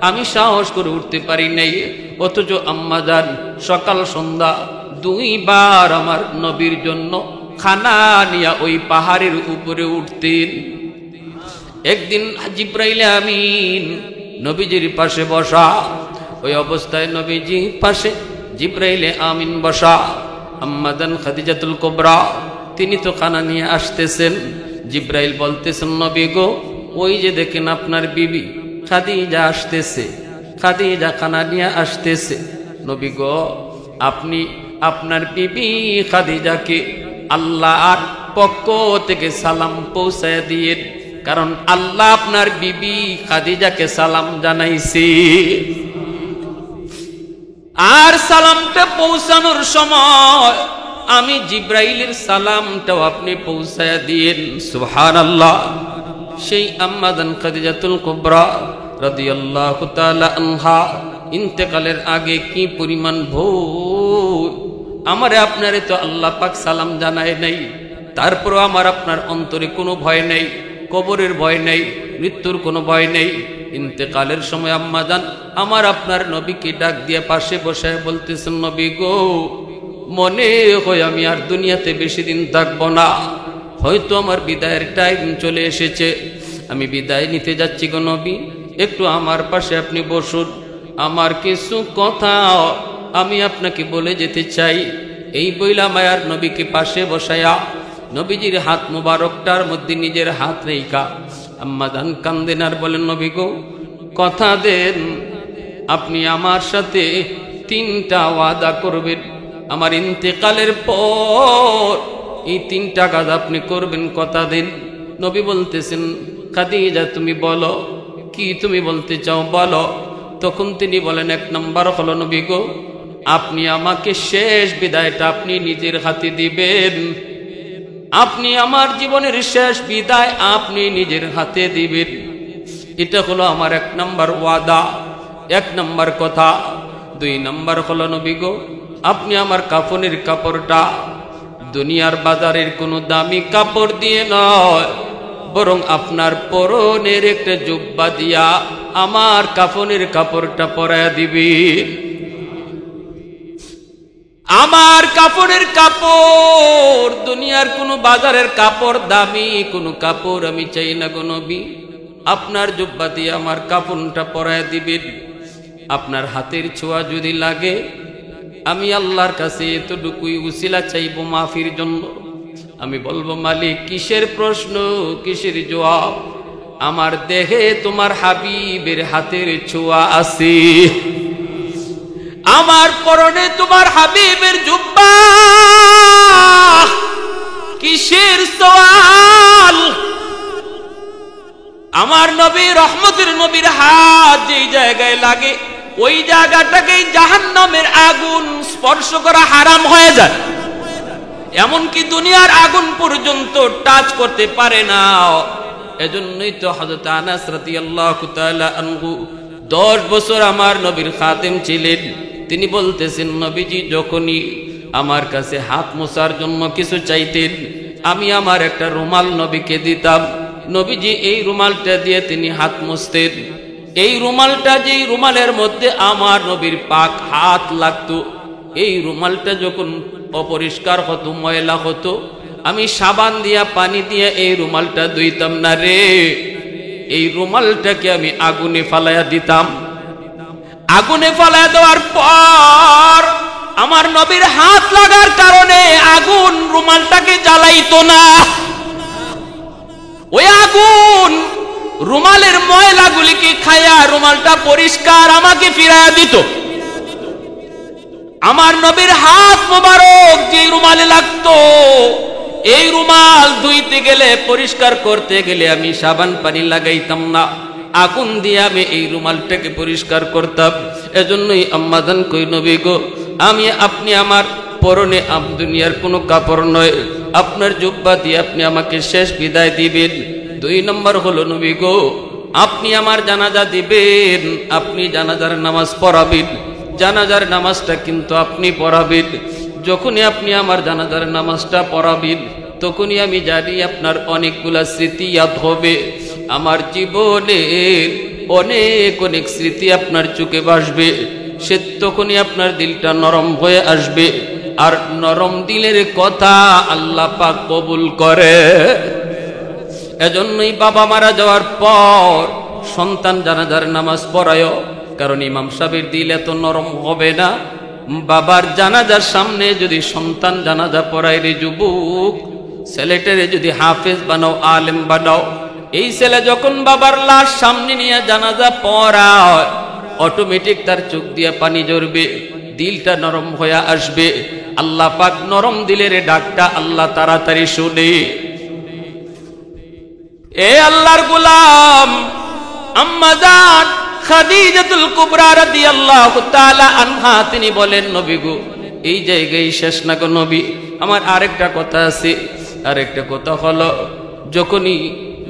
আমি সাহস করে উঠতে পারি নাই। অথচ আম্মা জান সকাল সন্ধ্যা 2 বার আমার নবীর জন্য খানা নিয়ে ওই পাহাড়ের উপরে উঠতেন। একদিন জিব্রাইল আমিন নবীজির পাশে বসা, ওই অবস্থায় নবীজির পাশে জিব্রাইল আমিন বসা। আম্মা জান খাদিজাতুল কুবরা তিনি তো খানা নিয়ে আসতেছেন। জিব্রাইল বলতেছেন, নবী গো, ওই যে দেখেন আপনার বিবি খাদিজা আসতেছে, খাদিজা খানা নিয়ে আসতেছে। নবী গো, আপনি আপনার বিবি খাদিজাকে আল্লাহর পক্ষ থেকে সালাম পৌঁছায় দিয়ে, কারণ আল্লাহ আপনার বিবি খাদিজাকে সালাম জানাইছে। আর সালামটা পৌঁছানোর সময় আমি জিব্রাইলের সালামটাও আপনি পৌঁছায়া দিয়েন। সুবহানাল্লাহ। সেই আম্মা জান খাদিজাতুল কুবরা রাদিয়াল্লাহু তাআলা আনহা ইন্তেকালের আগে কি পরিমাণ ভয়! আমারে আপনারে তো আল্লাহ পাক সালাম জানায় নাই, তারপরও আমার আপনার অন্তরে কোনো ভয় নেই, কবরের ভয় নেই, মৃত্যুর কোনো ভয় নেই। ইন্তেকালের সময় আম্মা জান আমার আপনার নবীকে ডাক দিয়ে পাশে বসায় বলতেছেন, নবী গো, মনে হয় আমি আর দুনিয়াতে বেশি দিন থাকবো না, হয়তো আমার বিদায়ের টাইম চলে এসেছে, আমি বিদায় নিতে যাচ্ছি গো নবী, একটু আমার পাশে আপনি বসুন, আমার কিছু কথা আমি আপনাকে বলে যেতে চাই। এই বইলা মায়ার নবীকে পাশে বসায়া নবীজির হাত মুবারকটার মধ্যে নিজের হাত রেখা আম্মা জান কান্দেন আর বলেন, নবী গো, কথা দেন আপনি আমার সাথে 3টা ওয়াদা করবেন, আমার ইন্তেকালের পর এই 3টা কাজ আপনি করবেন, কথা দেন। নবী বলতেছেন, খাদিজা তুমি বলো, কি তুমি বলতে চাও বলো। তখন তিনি বলেন, 1 নম্বর হলো নবী গো, আপনি আমাকে শেষ বিদায়টা আপনি নিজের হাতে দিবেন, আপনি আমার জীবনের শেষ বিদায় আপনি নিজের হাতে দিবেন। এটা হলো আমার 1 নম্বর ওয়াদা, 1 নম্বর কথা। 2 নম্বর হলো নবী গো, আপনি আমার কাফনের কাপড়টা দুনিয়ার বাজারের কোনো দামি কাপড় দিয়ে নয়, বরং আপনার পরনের একটা জুব্বা দিয়া আমার কাফনের কাপড়টা পরায়া দিবেন। আমার কাপড়ের কাপড় দুনিয়ার কোনো বাজারের কাপড়, দামি কোনো কাপড় আমি চাই না গো নবী, আপনার জুব্বা দিয়ে আমার কাফনটা পরায় দিবেন। আপনার হাতের ছোঁয়া যদি লাগে আমি আল্লাহর কাছে এতটুকুই উসিলা চাইব মাফির জন্য। আমি বলবো, মালিক কিসের প্রশ্ন, কিসের জবাব, আমার দেহে তোমার হাবিবের হাতের ছোঁয়া আছে, আমার পরনে তোমার হাবিবের জুব্বা, কিসের সওয়াল। আমার নবী রহমতের নবীর হাত যেই জায়গায় লাগে ওই জায়গাটাকেই জাহান্নামের আগুন স্পর্শ করা হারাম হয়ে যায়, এমনকি দুনিয়ার আগুন পর্যন্ত টাচ করতে পারে না। এজন্যই তো হযরত আনাস রাদিয়াল্লাহু তাআলা আনহু 10 বছর আমার নবীর খাদেম ছিলেন। তিনি বলতেছেন, নবীজি যখনই আমার কাছে হাত মোছার জন্য কিছু চাইতেন আমি আমার একটা রুমাল নবীকে দিতাম, নবীজি এই রুমালটা দিয়ে তিনি হাত মুছতেন। এই রুমালটা, যেই রুমালের মধ্যে আমার নবীর পাক হাত লাগতো, এই রুমালটা যখন অপরিষ্কার হতো, ময়লা হতো, আমি সাবান দিয়া পানি দিয়া এই রুমালটা ধুইতাম না রে, এই রুমালটাকে আমি আগুনে ফালাইয়া দিতাম। আগুনে ফালাইয়া দেওয়ার পর আমার নবীর হাত লাগার কারণে আগুন রুমালটাকে জ্বালাইতো না, ওই আগুন রুমালের ময়লাগুলিকে খায়া রুমালটা পরিষ্কার আমাকে ফিরাইয়া দিত। আমার নবীর হাত মোবারক যে রুমালে লাগতো, এই রুমাল ধুইতে গেলে, পরিষ্কার করতে গেলে আমি সাবান পানি লাগাইতাম না, আগুন দিয়ে আমি এই রুমালটাকে পরিষ্কার করতাম। এজন্যই আম্মাজান কই, নবী গো, আমি আপনি আমার পরনে দুনিয়ার কোনো কাপড় নয়, আপনার জুব্বা দিয়ে আপনি আমাকে শেষ বিদায় দিবেন। 2 নম্বর হলো নবী গো, আপনি আমার জানাজা দিবেন, আপনি জানাজার নামাজ পড়াবেন, জানাজার নামাজটা কিন্তু আপনি পড়াবেন। যখনই আপনি আমার জানাজার নামাজটা পড়াবেন, তখনই আমি জানি আপনার অনেকগুলা স্মৃতি ইয়াদ হবে, আমার জীবনের অনেক অনেক স্মৃতি আপনার চোখে ভাসবে। সে তখনই আপনার দিলটা নরম হয়ে আসবে, আর নরম দিলের কথা আল্লাহ পাক কবুল করে। এজন্যই বাবা মারা যাওয়ার পর সন্তান জানাজার নামাজ পড়ায়, কারণ ইমাম সাহেবের দিল এত নরম হবে না। বাবার জানাজার সামনে যদি সন্তান জানাজা পড়ায়, রে যুবক, ছেলেটারে যদি হাফেজ বানাও, আলেম বানাও, এই ছেলে যখন বাবার লাশ সামনে নিয়ে জানাজা পড়ায়, অটোমেটিক তার চোখ দিয়ে পানি ঝরবে, দিলটা নরম হয়ে আসবে। আল্লাহ পাক নরম দিলের ডাকটা আল্লাহ তাড়াতাড়ি শুনে। এ আল্লাহর গোলাম, আম্মা জান খাদিজাতুল কুবরা রাদিয়াল্লাহু তাআলা আনহা তিনি বলেন, নবী গো, এই জায়গায় শেষ না গো নবী, আমার আরেকটা কথা আছে। আরেকটা কথা হলো, যখনই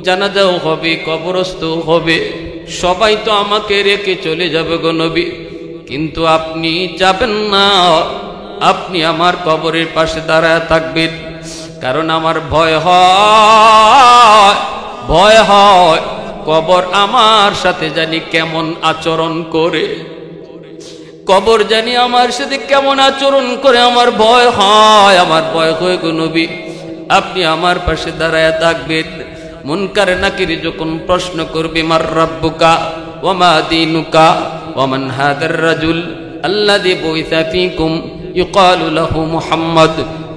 জানাজাও হবে, কবরস্থ হবে, সবাই তো আমাকে রেখে চলে যাবে গো নবী, কিন্তু আপনি যাবেন না, আপনি আমার কবরের পাশে দাঁড়ায় থাকবেন। কারণ আমার ভয় হয় কবর আমার সাথে জানি কেমন আচরণ করে, কবর জানি আমার সাথে কেমন আচরণ করে, আমার ভয় হয় গো নবী, আপনি আমার পাশে দাঁড়ায় থাকবেন। মুনকার নাকির যখন প্রশ্ন করবে, মার রাব্বুকা ওয়া মা দীনুকা ওয়া মান হাদার রাজুল আল্লাযী বুইসা ফীকুম ইউকালু লাহু মুহাম্মদ,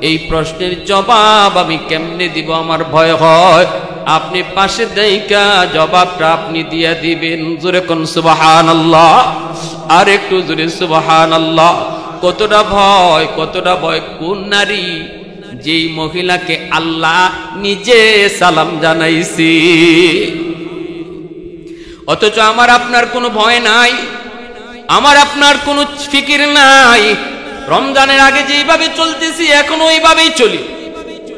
এই প্রশ্নের জবাব আমি কেমনে দিব, আমার ভয় হয়। আপনি পাশে দেইকা জবাবটা আপনি দিয়া দিবেন। জোরে কোন সুবহানাল্লাহ, আর একটু জোরে সুবহানাল্লাহ। কতটা ভয়, কতটা ভয়। কোন নারী, যেই মহিলাকে আল্লাহ নিজে সালাম জানাইছি, অথচ আমার আপনার কোনো ভয় নাই, আমার আপনার কোনো ফিকির নাই। রমজানের আগে যেভাবে চলতেছি এখনো ওইভাবেই চলি।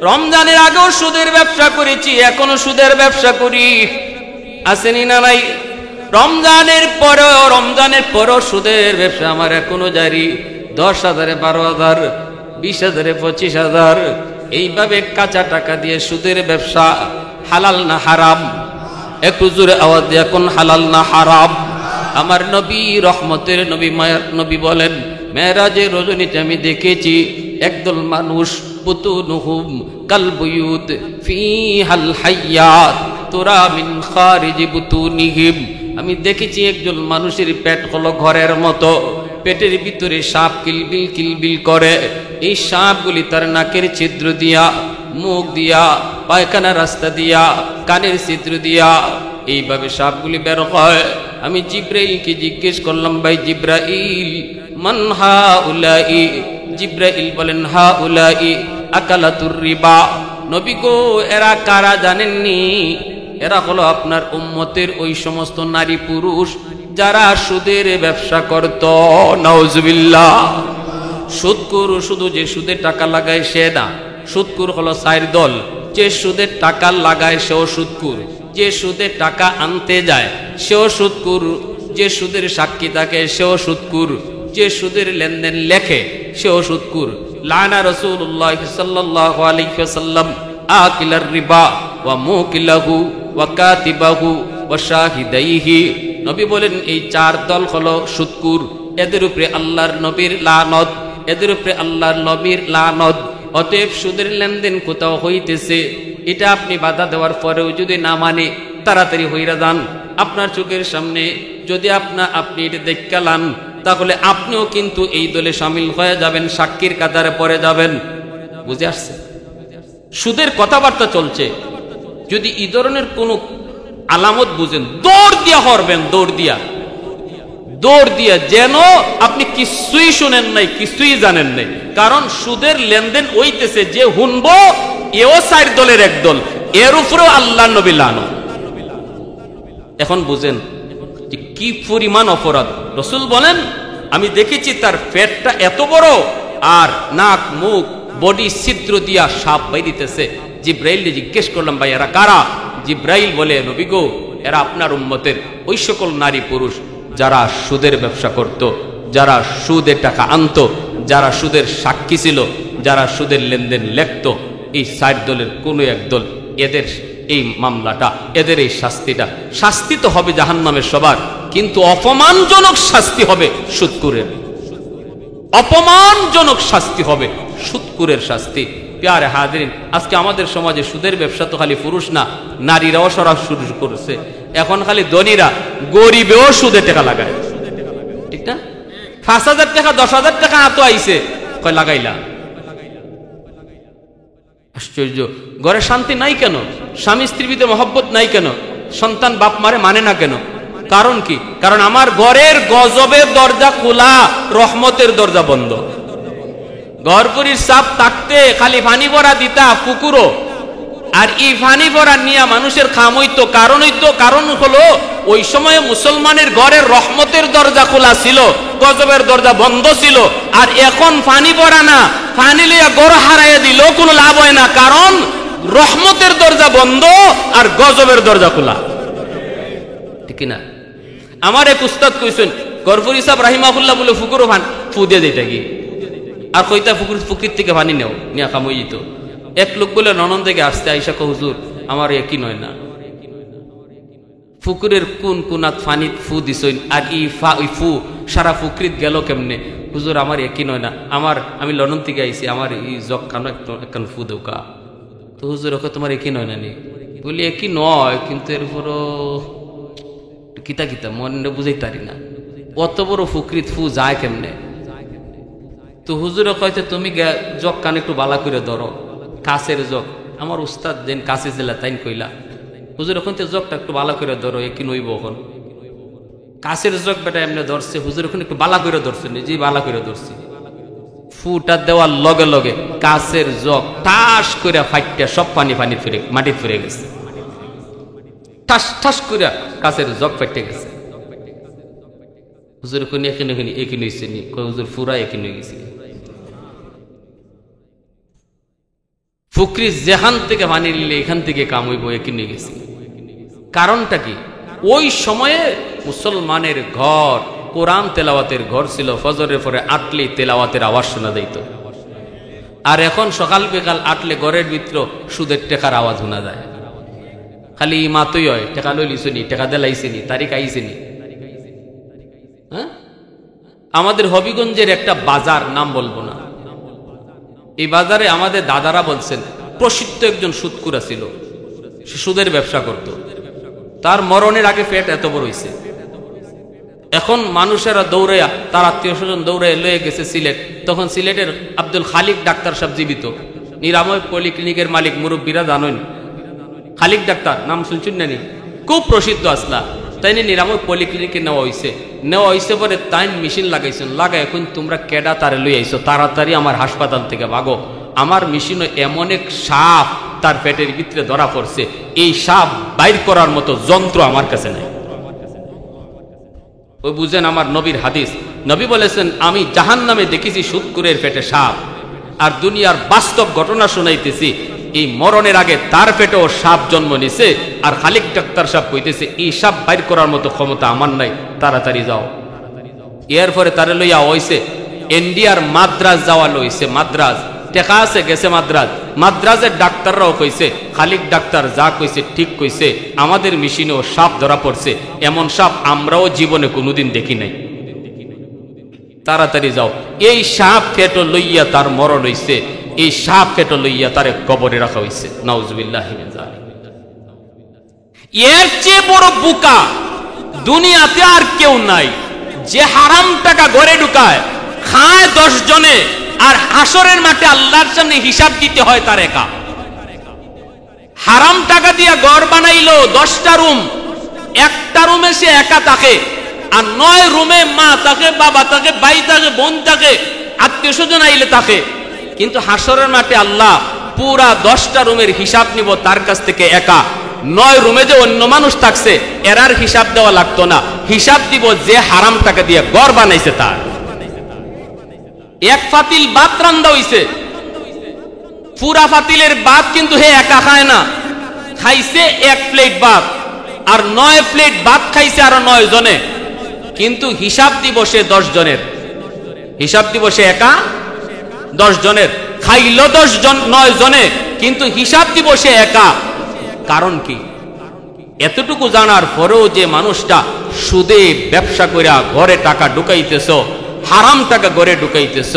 রমজানের আগেও সুদের ব্যবসা করেছি, এখনো সুদের ব্যবসা করি, আসেনি না নাই? রমজানের পরেও সুদের ব্যবসা আমার এখনো জারি। 10,000, 12,000, 20,000, 25,000, এইভাবে কাঁচা টাকা দিয়ে সুদের ব্যবসা। হালাল না হারাম? একটু জোরে আওয়াজ দিয়ে কোন হালাল না হারাম? আমার নবী, রহমতের নবী, মায়ার নবী বলেন, মেরাজের রজনীতে আমি দেখেছি একদল মানুষ, বুতুনুহুম কালবুয়ুত ফিহাল হাইয়াত তুরা মিন খারিজি বুতুনিহিম, আমি দেখেছি একজন মানুষের পেট হলো ঘরের মতো, পেটের ভিতরে সাপ কিলবিল কিলবিল করে। এই সাপগুলি তার নাকের ছিদ্র দিয়া, মুখ দিয়া, পায়খানা রাস্তা দিয়া, কানের ছিদ্র দিয়া এইভাবে সাপগুলি বের হয়। আমি জিব্রাইলকে জিজ্ঞেস করলাম, ভাই জিব্রাইল, মান হাউলাই? জিব্রাইল বলেন, হাউলাই আকালাতুর রিবা। নবী গো, এরা কারা জানেননি? এরা হলো আপনার উম্মতের ওই সমস্ত নারী পুরুষ যারা সুদের ব্যবসা করত। নাউজুবিল্লাহ। সুদকুর শুধু যে সুদের টাকা লাগায় সে না, সুদকুর হলো 4 দল। যে সুদের টাকা লাগায় সেও সুদকুর, যে সুদের টাকা আনতে যায় সেও সুদকুর, যে সুদের সাক্ষী থাকে সেও সুদকুর, যে সুদের লেনদেন লেখে সেও সুদকুর। লানা রাসূলুল্লাহ সাল্লাল্লাহু আলাইহি ওয়াসাল্লাম আকিলার রিবা ওয়া মুকিলাহু ওয়া কাতিবাহু ওয়া শাহিদাইহি। নবী বলেন, এই 4 দল হলো সুদকুর, এদের উপরে আল্লাহর নবীর লানত, এদের উপরে আল্লাহর নবীর লানত। অতএব সুদের লেনদেন কোথাও হইতেছে, এটা আপনি বাধা দেওয়ার পরেও যদি না মানে তাড়াতাড়ি হইরা যান। আপনার চোখের সামনে যদি আপনি এটা দেখালান, তাহলে আপনিও কিন্তু এই দলে শামিল হয়ে যাবেন, সাক্ষীর কাতারে পড়ে যাবেন। বুঝে আসছে? সুদের কথাবার্তা চলছে, যদি এই ধরনের কোনো আলামত বুঝেন, দৌড় দিয়া হরবেন, দৌড় দিয়া যেন আপনি কিছুই শুনেন নাই, কিছুই জানেন নাই। কারণ সুদের লেনদেন হইতেছে, যে হুনবো এও চার দলের এক দল, এর উপরেও আল্লাহ নবী লানত। এখন বুঝেন যে কি পরিমাণ অপরাধ। রাসূল বলেন, আমি দেখেছি তার পেটটা এত বড়, আর নাক মুখ বডি ছিদ্র দিয়া সাপ বাইরিতেছে। জিব্রাইল জিজ্ঞেস করলাম, ভাই এরা কারা? জিব্রাইল বলে, নবী গো, এরা আপনার উম্মতের ওই সকল নারী পুরুষ যারা সুদের ব্যবসা করত, যারা সুদের টাকা আনত, যারা সুদের সাক্ষী ছিল, যারা সুদের লেনদেন লেখত। এই চার দলের কোন এক দল, এদের এই মামলাটা, এদের এই শাস্তি তো হবে জাহান্নামের সবার, কিন্তু অপমানজনক শাস্তি হবে সুদকুরের। অপমানজনক শাস্তি হবে সুদকুরের শাস্তি। প্যারে হাজরিন, আজকে আমাদের সমাজে সুদের ব্যবসা তো খালি পুরুষ না, নারীরাও সরা শুরু করেছে। এখন খালি ধনীরা, গরিবেও সুদে টাকা লাগায়, ঠিক না? ৫,০০০ টাকা ১০,০০০ টাকা হাতে আইছে, কয় লাগাইলা। আশ্চর্য। ঘরে শান্তি নাই কেন? স্বামী স্ত্রীর ভিতরে মহব্বত নাই কেন? সন্তান বাপ মারে মানে না কেন? কারণ কি? কারণ আমার ঘরের গজবের দরজা খোলা, রহমতের দরজা বন্ধ। ঘরপুরির সাপ থাকতে খালি পানি ভরা দিতা পুকুরো, আর এই পানি ভরা নিয়ে মানুষের খাম হইতো। কারণ হলো ওই সময়ে মুসলমানের ঘরের রহমতের দরজা খোলা ছিল, গজবের দরজা বন্ধ ছিল। আর এখন পানি ভরা না, পানি লইয়া গড় হারাইয়া দিল, কোনো লাভ হয় না, কারণ রহমতের দরজা বন্ধ আর গজবের দরজা খোলা, ঠিক না? আমার এক উস্তাদ কইছেন, গরফুর ইসাব রাহিমাহুল্লাহ বলে ফুকুরও ফু দিয়ে দিতে কি, আর কইতা ফুকুর থেকে পানি নেও নিয়া খামই যেত। এক লোক বলে ননন থেকে আসতে আইসা কো, হুজুর আমার একই নয় না, ফুকুরের কোন কোনাত ফানি ফু দিছইন, আর ই ফু সারা ফুকরিত গেল কেমনে? হুজুর আমার একই নয় না, আমি লন্ডন থেকে আইছি, আমার এই জগ খানো একখান ফু দেউকা। তো হুজুর ওকে তোমার একই নয় না নি? বলি একই নয়, কিন্তু এরপরও কিতা মনে বুঝাই পারি না, অত বড় ফুকরিত ফু যায় কেমনে? তো হুজুর কইতে, তুমি জগ কান একটু বালা করে ধরো, কাছের জগ। আমার উস্তাদ যেন কাছে জেলা তাইন কইলা, হুজুর ওখান থেকে জগটা একটু বালা করে ধরো, একই নইব। এখন কাছের জগ বেটা এমনি ধরছে, হুজুর ওখানে একটু বালা করে ধরছে, জি বালা করে ধরছি। ফুটা দেওয়ার লগে লগে কাছের জগ ঠাস করে ফাইটটা সব মাটির ফিরে গেছে, ঠাস ঠাস করে কাছের জগ ফাইটে গেছে। হুজুর ওখানে একই নইছে নি? হুজুর ফুরা একই নই গেছি। ফুকরি যেখান থেকে পানি নিলে এখান থেকে কাম হইব, একই নিয়ে গেছি। কারণটা কি? ওই সময়ে মুসলমানের ঘর কোরআন তেলাওয়াতের ঘর ছিল, ফজরের পরে আটলে তেলাওয়াতের আওয়াজ শোনা যাইত। আর এখন সকাল বিকাল আটলে ঘরের ভিতর সুদের টেকার আওয়াজ শোনা যায়। খালি মাতই হয়, টেকা লইলিছনি, টেকা দেলাইছেনি, তারিখ আইছেনি। হ্যাঁ, আমাদের হবিগঞ্জের একটা বাজার, নাম বলবো না, এই বাজারে আমাদের দাদারা বলছেন প্রসিদ্ধ একজন সুদকুরা ছিল, সে সুদের ব্যবসা করত। তার মরণের আগে পেট এত বড় হইছে, এখন মানুষেরা দৌড়াইয়া, তার আত্মীয় স্বজন দৌড়াইয়া লয়ে গেছে সিলেট। তখন সিলেটের আব্দুল খালিক ডাক্তার সাহেব জীবিত, নিরাময় পলিক্লিনিকের মালিক, মুরব্বীরা জানেন খালিক ডাক্তার নাম শুনছেন নানি? খুব প্রসিদ্ধ আসলা। তাই নিরাময় পলিক্লিনিকে নেওয়া হয়েছে পরে তাই মেশিন লাগাইছেন, লাগাই এখন তোমরা কেডা তারে লই আইছো, তাড়াতাড়ি আমার হাসপাতাল থেকে ভাগো। আমার মেশিনও এমন এক সাপ তার পেটের ভিতরে ধরা পড়ছে, এই সাপ বাইর করার মতো যন্ত্র আমার কাছে নাই। ওই বুঝেন আমার নবীর হাদিস, নবী বলেছেন আমি জাহান্নামে দেখেছি সুদকুরের পেটে সাপ, আর দুনিয়ার বাস্তব ঘটনা শুনাইতেছি, এই মরণের আগে তার পেটেও সাপ জন্ম নিছে। আর খালিক ডাক্তার সাহেব কইতেছে এই সাপ বাইর করার মতো ক্ষমতা আমার নাই, তাড়াতাড়ি যাও। এরপরে তারে লইয়া হইছে ইন্ডিয়ার মাদ্রাজ যাওয়া লইছে, মাদ্রাজ টেকা আছে গেছে মাদ্রাজের ডাক্তাররাও কইছে খালিক ডাক্তার যা কইছে ঠিক কইছে, আমাদের মেশিনেও সাপ ধরা পড়ছে, এমন সাপ আমরাও জীবনে কোনোদিন দেখি নাই। তাড়াতাড়ি যাও। এই সাপ কেটো লইয়া তার মরণ হইছে, এই সাপ কেটো লইয়া তারে কবরে রাখা হইছে। নাউজুবিল্লাহি মিন যালিক। এর চেয়ে বড় বোকা দুনিয়াতে আর কেউ নাই, যে হারাম টাকা ঘরে ঢুকায়, খায় 10 জনে, আর হাসরের মাঠে আল্লাহর সামনে হিসাব দিতে হয় তার একা। হারাম টাকা দিয়া ঘর বানাইলো 10টা রুম, একটা রুমে সে একা থাকে, আর 9 রুমে মা থাকে, বাবা থাকে, ভাই থাকে, বোন থাকে, আত্মীয় স্বজন আইলে থাকে। কিন্তু হাসরের মাঠে আল্লাহ পুরা 10টা রুমের হিসাব নিব তার কাছ থেকে একা। 9 রুমে যে অন্য মানুষ থাকছে এরার হিসাব দেওয়া লাগতো না, হিসাব দিব যে হারাম টাকা দিয়ে ঘর বানাইছে তার। এক ফাতিল ভাত রান্দা হইছে, পুরা ফাতিলের ভাত কিন্তু হে একা খায় না, খাইছে 1 প্লেট ভাত, আর 9 প্লেট ভাত খাইছে আরো 9 জনে। কিন্তু হিসাব দিব সে 10 জনের, হিসাব দিব সে একা 10 জনের। খাইল 9 জনে, কিন্তু হিসাব দিব সে একা। কারণ কি? এতটুকু জানার পরেও যে মানুষটা সুদে ব্যবসা কইরা ঘরে টাকা ঢুকাইতেছ, হারাম টাকা ঘরে ঢুকাইতেছ,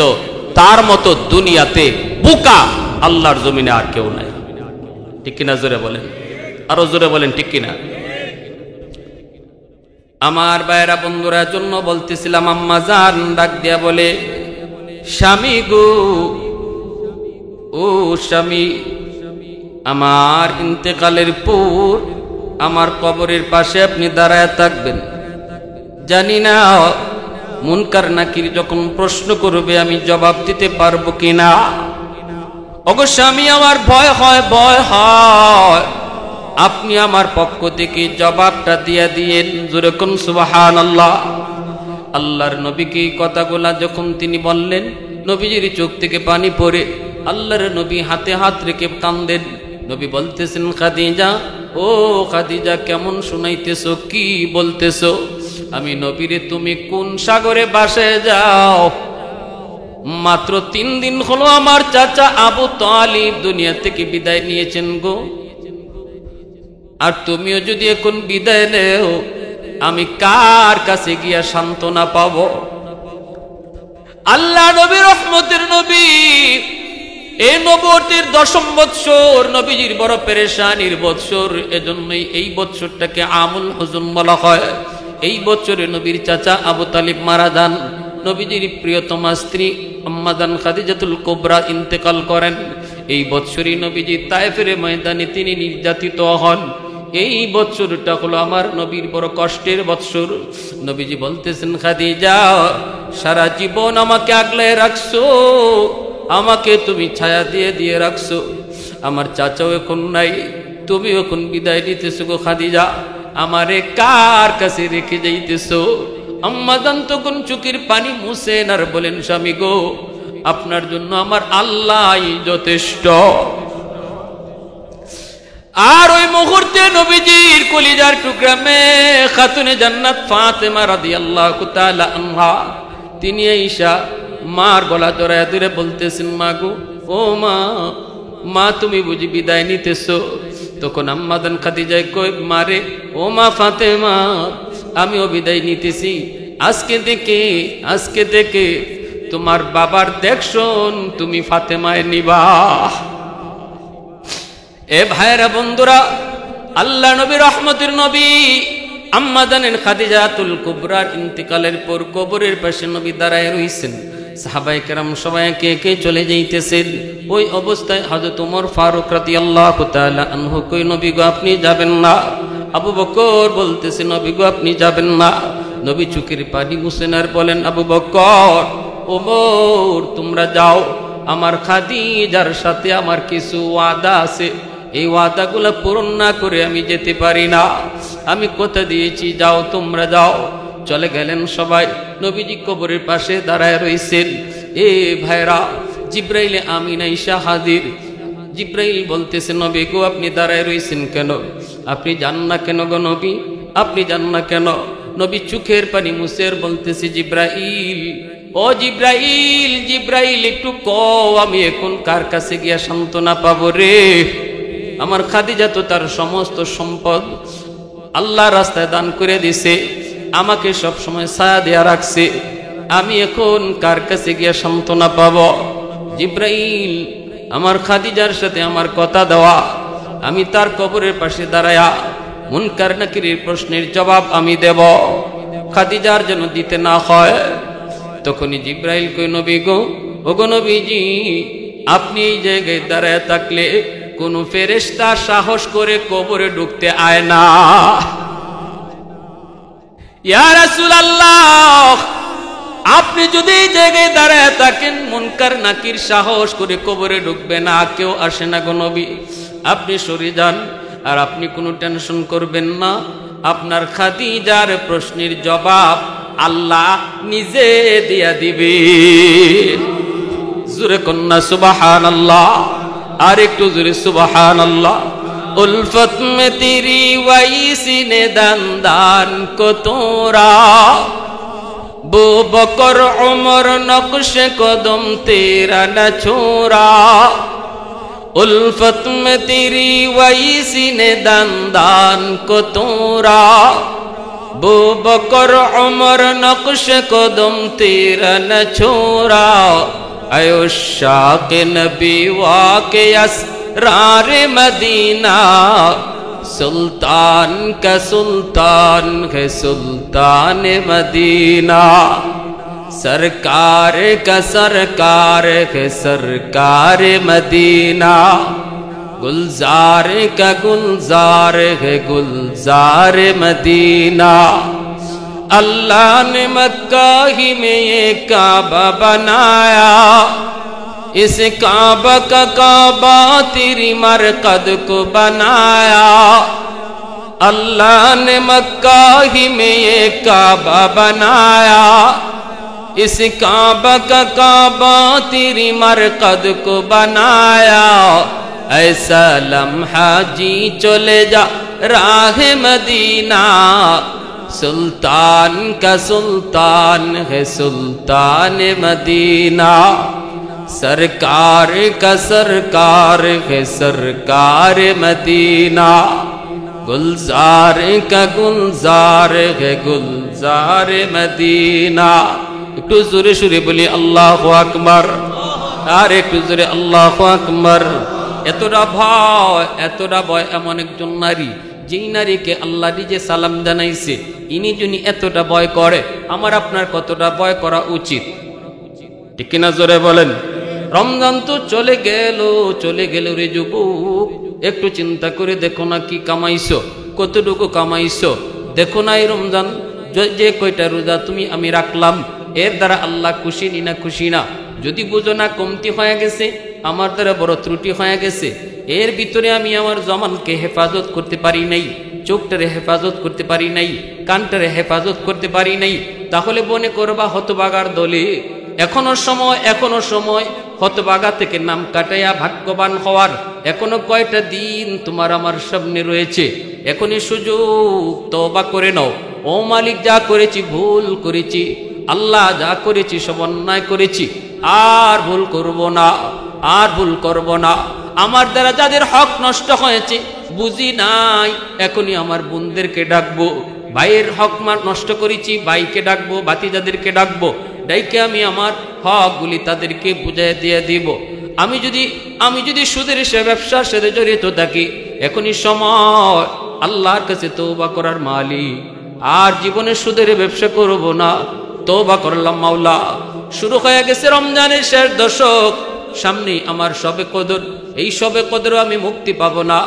তার মতো দুনিয়াতে বোকা আল্লাহর জমিনে আর কেউ নাই। ঠিক কিনা? জোরে বলেন, আরো জোরে বলেন, ঠিক কিনা? আমার ভাইরা বন্ধুরা জন্য বলতেছিলাম, আম্মা জান ডাক দিয়া বলে, স্বামী গো, ও স্বামী, আমার ইন্তেকালের পর আমার কবরের পাশে আপনি দাঁড়ায় থাকবেন। জানি না মুনকার নাকির যখন প্রশ্ন করবে আমি জবাব দিতে পারবো কিনা। অবশ্য আমি আমার ভয় হয়, ভয় হয়। আপনি আমার পক্ষ থেকে জবাবটা দিয়ে দিয়েন। যেরকম সুবহানাল্লাহ। আল্লাহর নবীকে এই কথাগুলা যখন তিনি বললেন, নবীজির চোখ থেকে পানি পড়ে, আল্লাহর নবী হাতে হাত রেখে কান্দেন। নবী বলতেছেন, খাদিজা, ও খাদিজা, কেমন শুনাইতেছো, কি বলতেছো? আমি নবীরে, তুমি কোন সাগরে বাসে যাও? মাত্র 3 দিন হলো আমার চাচা আবু তালিব দুনিয়া থেকে বিদায় নিয়েছেন গো। আর তুমিও যদি এখন বিদায় নেও, আমি কার কাছে গিয়া সান্ত্বনা পাবো? আল্লাহ নবী, রহমতের নবী, এই নবুয়তের 10ম বৎসর, নবীজির বড় পেরেশানির বৎসর। এজন্যই এই বৎসরটাকে আমুল হুজুন বলা হয়। এই বছরে নবীর চাচা আবু তালিব মারা যান। নবীজির প্রিয়তমা স্ত্রী আম্মা জান খাদিজাতুল কুবরা ইন্তেকাল করেন। এই বৎসরই নবীজি তায়েফের ময়দানে তিনি নির্যাতিত হন। এই বৎসরটা হলো আমার নবীর বড় কষ্টের বৎসর। নবীজি বলতেছেন, খাদিজা, সারা জীবন আমাকে আগলে রাখছো, আমাকে তুমি ছায়া দিয়ে দিয়ে রাখছো। আমার চাচাও এখন নাই, তুমি এখন বিদায় নিতেছো গো খাদিজা, আমারে কার কাছে রেখে যাইতেছো? আম্মা জান তখন চোখের পানি মুছেন আর বলেন, স্বামী গো, আপনার জন্য আমার আল্লাহই যথেষ্ট। আর ওই মুহূর্তে নবীজির কলিজার টুকরা মেয়ে খাতুনে জান্নাত ফাতেমা রাদিয়াল্লাহু তাআলা আনহা, তিনি আয়েশা মার গলা জড়ায়া ধরে বলতেছেন, মা গো, ও মা, মা তুমি বুঝি বিদায় নিতেছো? তখন আম্মা জান খাদিজা কই, মারে, ও মা ফাতেমা, আমিও বিদায় নিতেছি। আজকে থেকে তোমার বাবার দেখশন তুমি ফাতেমায় নিবা। এ ভাইরা বন্ধুরা, আল্লাহ নবী, রহমতের নবী, আম্মা জানেন খাদিজাতুল কুবরার ইন্তিকালের পর কবরের পাশে নবী দাঁড়ায় রইছেন। সাহাবায়ে কেরাম সবাই একে একে চলে যাইতেছেন। ওই অবস্থায় হযরত ওমর ফারুক রাদিয়াল্লাহু তাআলা আনহু কই, নবী গো, আপনি যাবেন না? আবু বকর বলতেছে, নবী গো, আপনি যাবেন না? নবী চোখের পানি মুছেন আর বলেন, আবু বকর, ওমর, তোমরা যাও, আমার খাদিজার সাথে আমার কিছু ওয়াদা আছে, এই ওয়াদাগুলো পূরণ না করে আমি যেতে পারি না। আমি কথা দিয়েছি, যাও, তোমরা যাও। চলে গেলেন সবাই। নবীজি কবরের পাশে দাঁড়ায় রইছেন। এ ভাইরা, জিব্রাইল আমিন আয়েশা হাজির। জিব্রাইল বলতেছে, নবী গো, আপনি দাঁড়ায় রইছেন কেন? আপনি যান না কেন গো নবী? আপনি যান না কেন? নবী চোখের পানি মুছের বলতেছে, জিব্রাইল, ও জিব্রাইল, জিব্রাইল, একটু কও, আমি এখন কার কাছে গিয়া সান্ত্বনা পাবো রে? আমার খাদিজা তো তার সমস্ত সম্পদ আল্লাহ রাস্তায় দান করে দিছে, আমাকে সব সময় ছায়া দেয়া রাখছে। আমি এখন কার কাছে গিয়ে সান্ত্বনা পাবো? জিব্রাইল আমার খাদিজার সাথে আমার কথা দেওয়া, আমি তার কবরের পাশে দাঁড়ায়া মুনকার নাকিরের প্রশ্নের জবাব আমি দেব, খাদিজার যেন দিতে না হয়। তখনই জিব্রাইল কই, নবী গো, ওগো নবীজি, আপনি এই জায়গায় দাঁড়ায় থাকলে কোন ফেরেশতা সাহস করে কবরে ঢুকতে আয় না। ইয়া রাসূলুল্লাহ, আপনি যদি এই জায়গায় দাঁড়ায় থাকেন মুনকার নাকির সাহস করে কবরে ঢুকবে না, কেউ আসে না গো নবী, আপনি সরে যান। আর আপনি কোনো টেনশন করবেন না, আপনার খাদিজার প্রশ্নের জবাব আল্লাহ নিজে দিয়া দিবে। জোরে কন্যা সুবহানাল্লাহ, আর একটু জোরে সুবহানাল্লাহ। উলফত মে তেরি ওয়াইসি নে দান কো তোরা, বু বকর উমর নকশ কদম তেরা না ছোরা। उल्फत में तेरी वैसी ने दान को तोरा, बो बकर उमर नक्श कदम तेरा न छोरा। आयो शाक नबी वाके असरार मदीना, सुल्तान का सुल्तान है सुल्तान मदीना। सरकार का सरकार है सरकार मदीना, गुलजार का गुलजार है गुलजार मदीना। अल्लाह ने मक्का ही में ये काबा बनाया, इस काबा का काबा तेरी मरकद को बनाया। अल्लाह ने मक्का ही में ये काबा बनाया, इस काबा का काबा तेरी मरकद को बनाया। ऐसा लम्हा जी चले जा राह मदीना, सुल्तान का सुल्तान है सुल्तान मदीना। सरकार का सरकार है सरकार मदीना, गुलजार का गुलजार है गुलजार मदीना। একটু জোরে সুরে বলি আল্লাহু আকবার, আর একটু জোরে আল্লাহু আকবার। এতটা ভয় এমন একজন নারী, যেই নারীকে আল্লাহ নিজে সালাম জানাইছে, ইনি যিনি এতটা ভয় করে, আমার আপনার কতটা ভয় করা উচিত? ঠিক কিনা জোরে বলেন। রমজান তো চলে গেল রে যুবক, একটু চিন্তা করে দেখো না কি কামাইছো, কতটুকু কামাইছো। দেখো না এই রমজান যে কয়টা রোজা তুমি আমি রাখলাম, এর দ্বারা আল্লাহ খুশি না খুশি না? যদি বুঝো না কমতি হয়ে গেছে, আমার দ্বারা বড় ত্রুটি হয়ে গেছে, এর ভিতরে আমি আমার জমানকে হেফাজত করতে পারি নাই, চোখটারে হেফাজত করতে পারি নাই, কানটারে হেফাজত করতে পারি নাই, তাহলে মনে করবা হতবাগার দলে। এখনো সময় হতবাগা থেকে নাম কাটাইয়া ভাগ্যবান হওয়ার এখনো কয়টা দিন তোমার আমার সামনে রয়েছে। এখনই সুযোগ, তওবা করে নাও। ও মালিক, যা করেছি ভুল করেছি, আল্লাহ যা করেছি সব অন্যায় করেছি, আর ভুল করব না। আমার দ্বারা যাদের হক নষ্ট হয়েছে বুঝি নাই, এখনই আমার বোনদেরকে ডাকবো। ভাইয়ের হক নষ্ট করেছি, ভাইকে ডাকবো, ভাতিজাদেরকে ডাকবো, ডাইকে আমি আমার হকগুলি তাদেরকে বুঝিয়ে দিয়ে দিব। আমি যদি সুদের সে ব্যবসার সাথে জড়িত থাকি, এখনই সময় আল্লাহর কাছে তওবা করার মালিক। আর জীবনে সুদের ব্যবসা করব না, তওবা করলাম মাওলা। শুরু হয়ে গেছে রমজানের শেষ দশক, সামনেই আমার শবে কদর। এই শবে কদরও আমি মুক্তি পাবো না,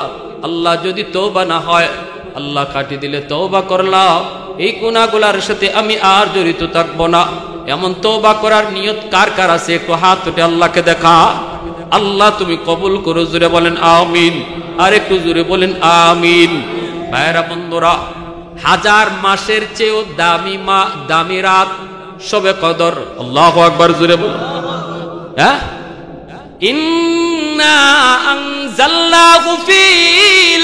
আল্লাহ যদি তওবা না হয়। আল্লাহ কাটি দিলে তওবা করলাম, এই গুনাহগুলোর সাথে আমি আর জড়িত থাকবো না। এমন তওবা করার নিয়ত কার কার আছে? একটু হাত উঠে আল্লাহকে দেখা। আল্লাহ তুমি কবুল করো, জোরে বলেন আমিন। আর একটু জোরে বলেন আমিন। ভাইরা বন্ধুরা, হাজার মাসের চেয়েও দামি রাত শবে কদর। আল্লাহু আকবার, জোরে বলেন। হ্যাঁ, ইন্না আনজালনাহু ফি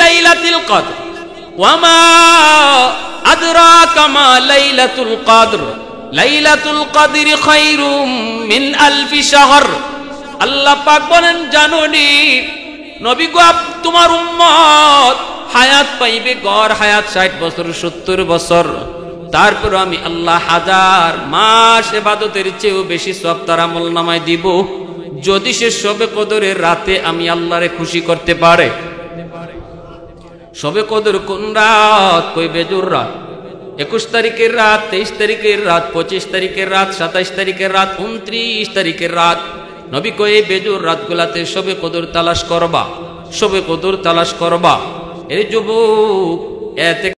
লাইলাতিল কদর ওয়া মা আদরাকা মা লাইলাতুল কদর, লাইলাতুল কদরি খায়রুম মিন আলফি শাহর। আল্লাহ পাক বলেন, জানোনি নবী গো, তোমার উম্মত হায়াত পাইবে, গড় হায়াত 60 বছর 70 বছর। তারপর আমি আল্লাহ 1000 মাস ইবাদতের চেয়েও বেশি সওয়াব তার আমলনামায় দিব, যদি সে শবে কদরের রাতে আমি আল্লাহরে খুশি করতে পারে। শবে কদর কোন রাত? কই বেজুর রাত। 21 তারিখের রাত, 23 তারিখের রাত, 25 তারিখের রাত, 27 তারিখের রাত, 29 তারিখের রাত। নবী কই এই বেজুর রাতগুলাতে শবে কদর তালাশ করবা, শবে কদর তালাশ করবা। এই যুবক এতে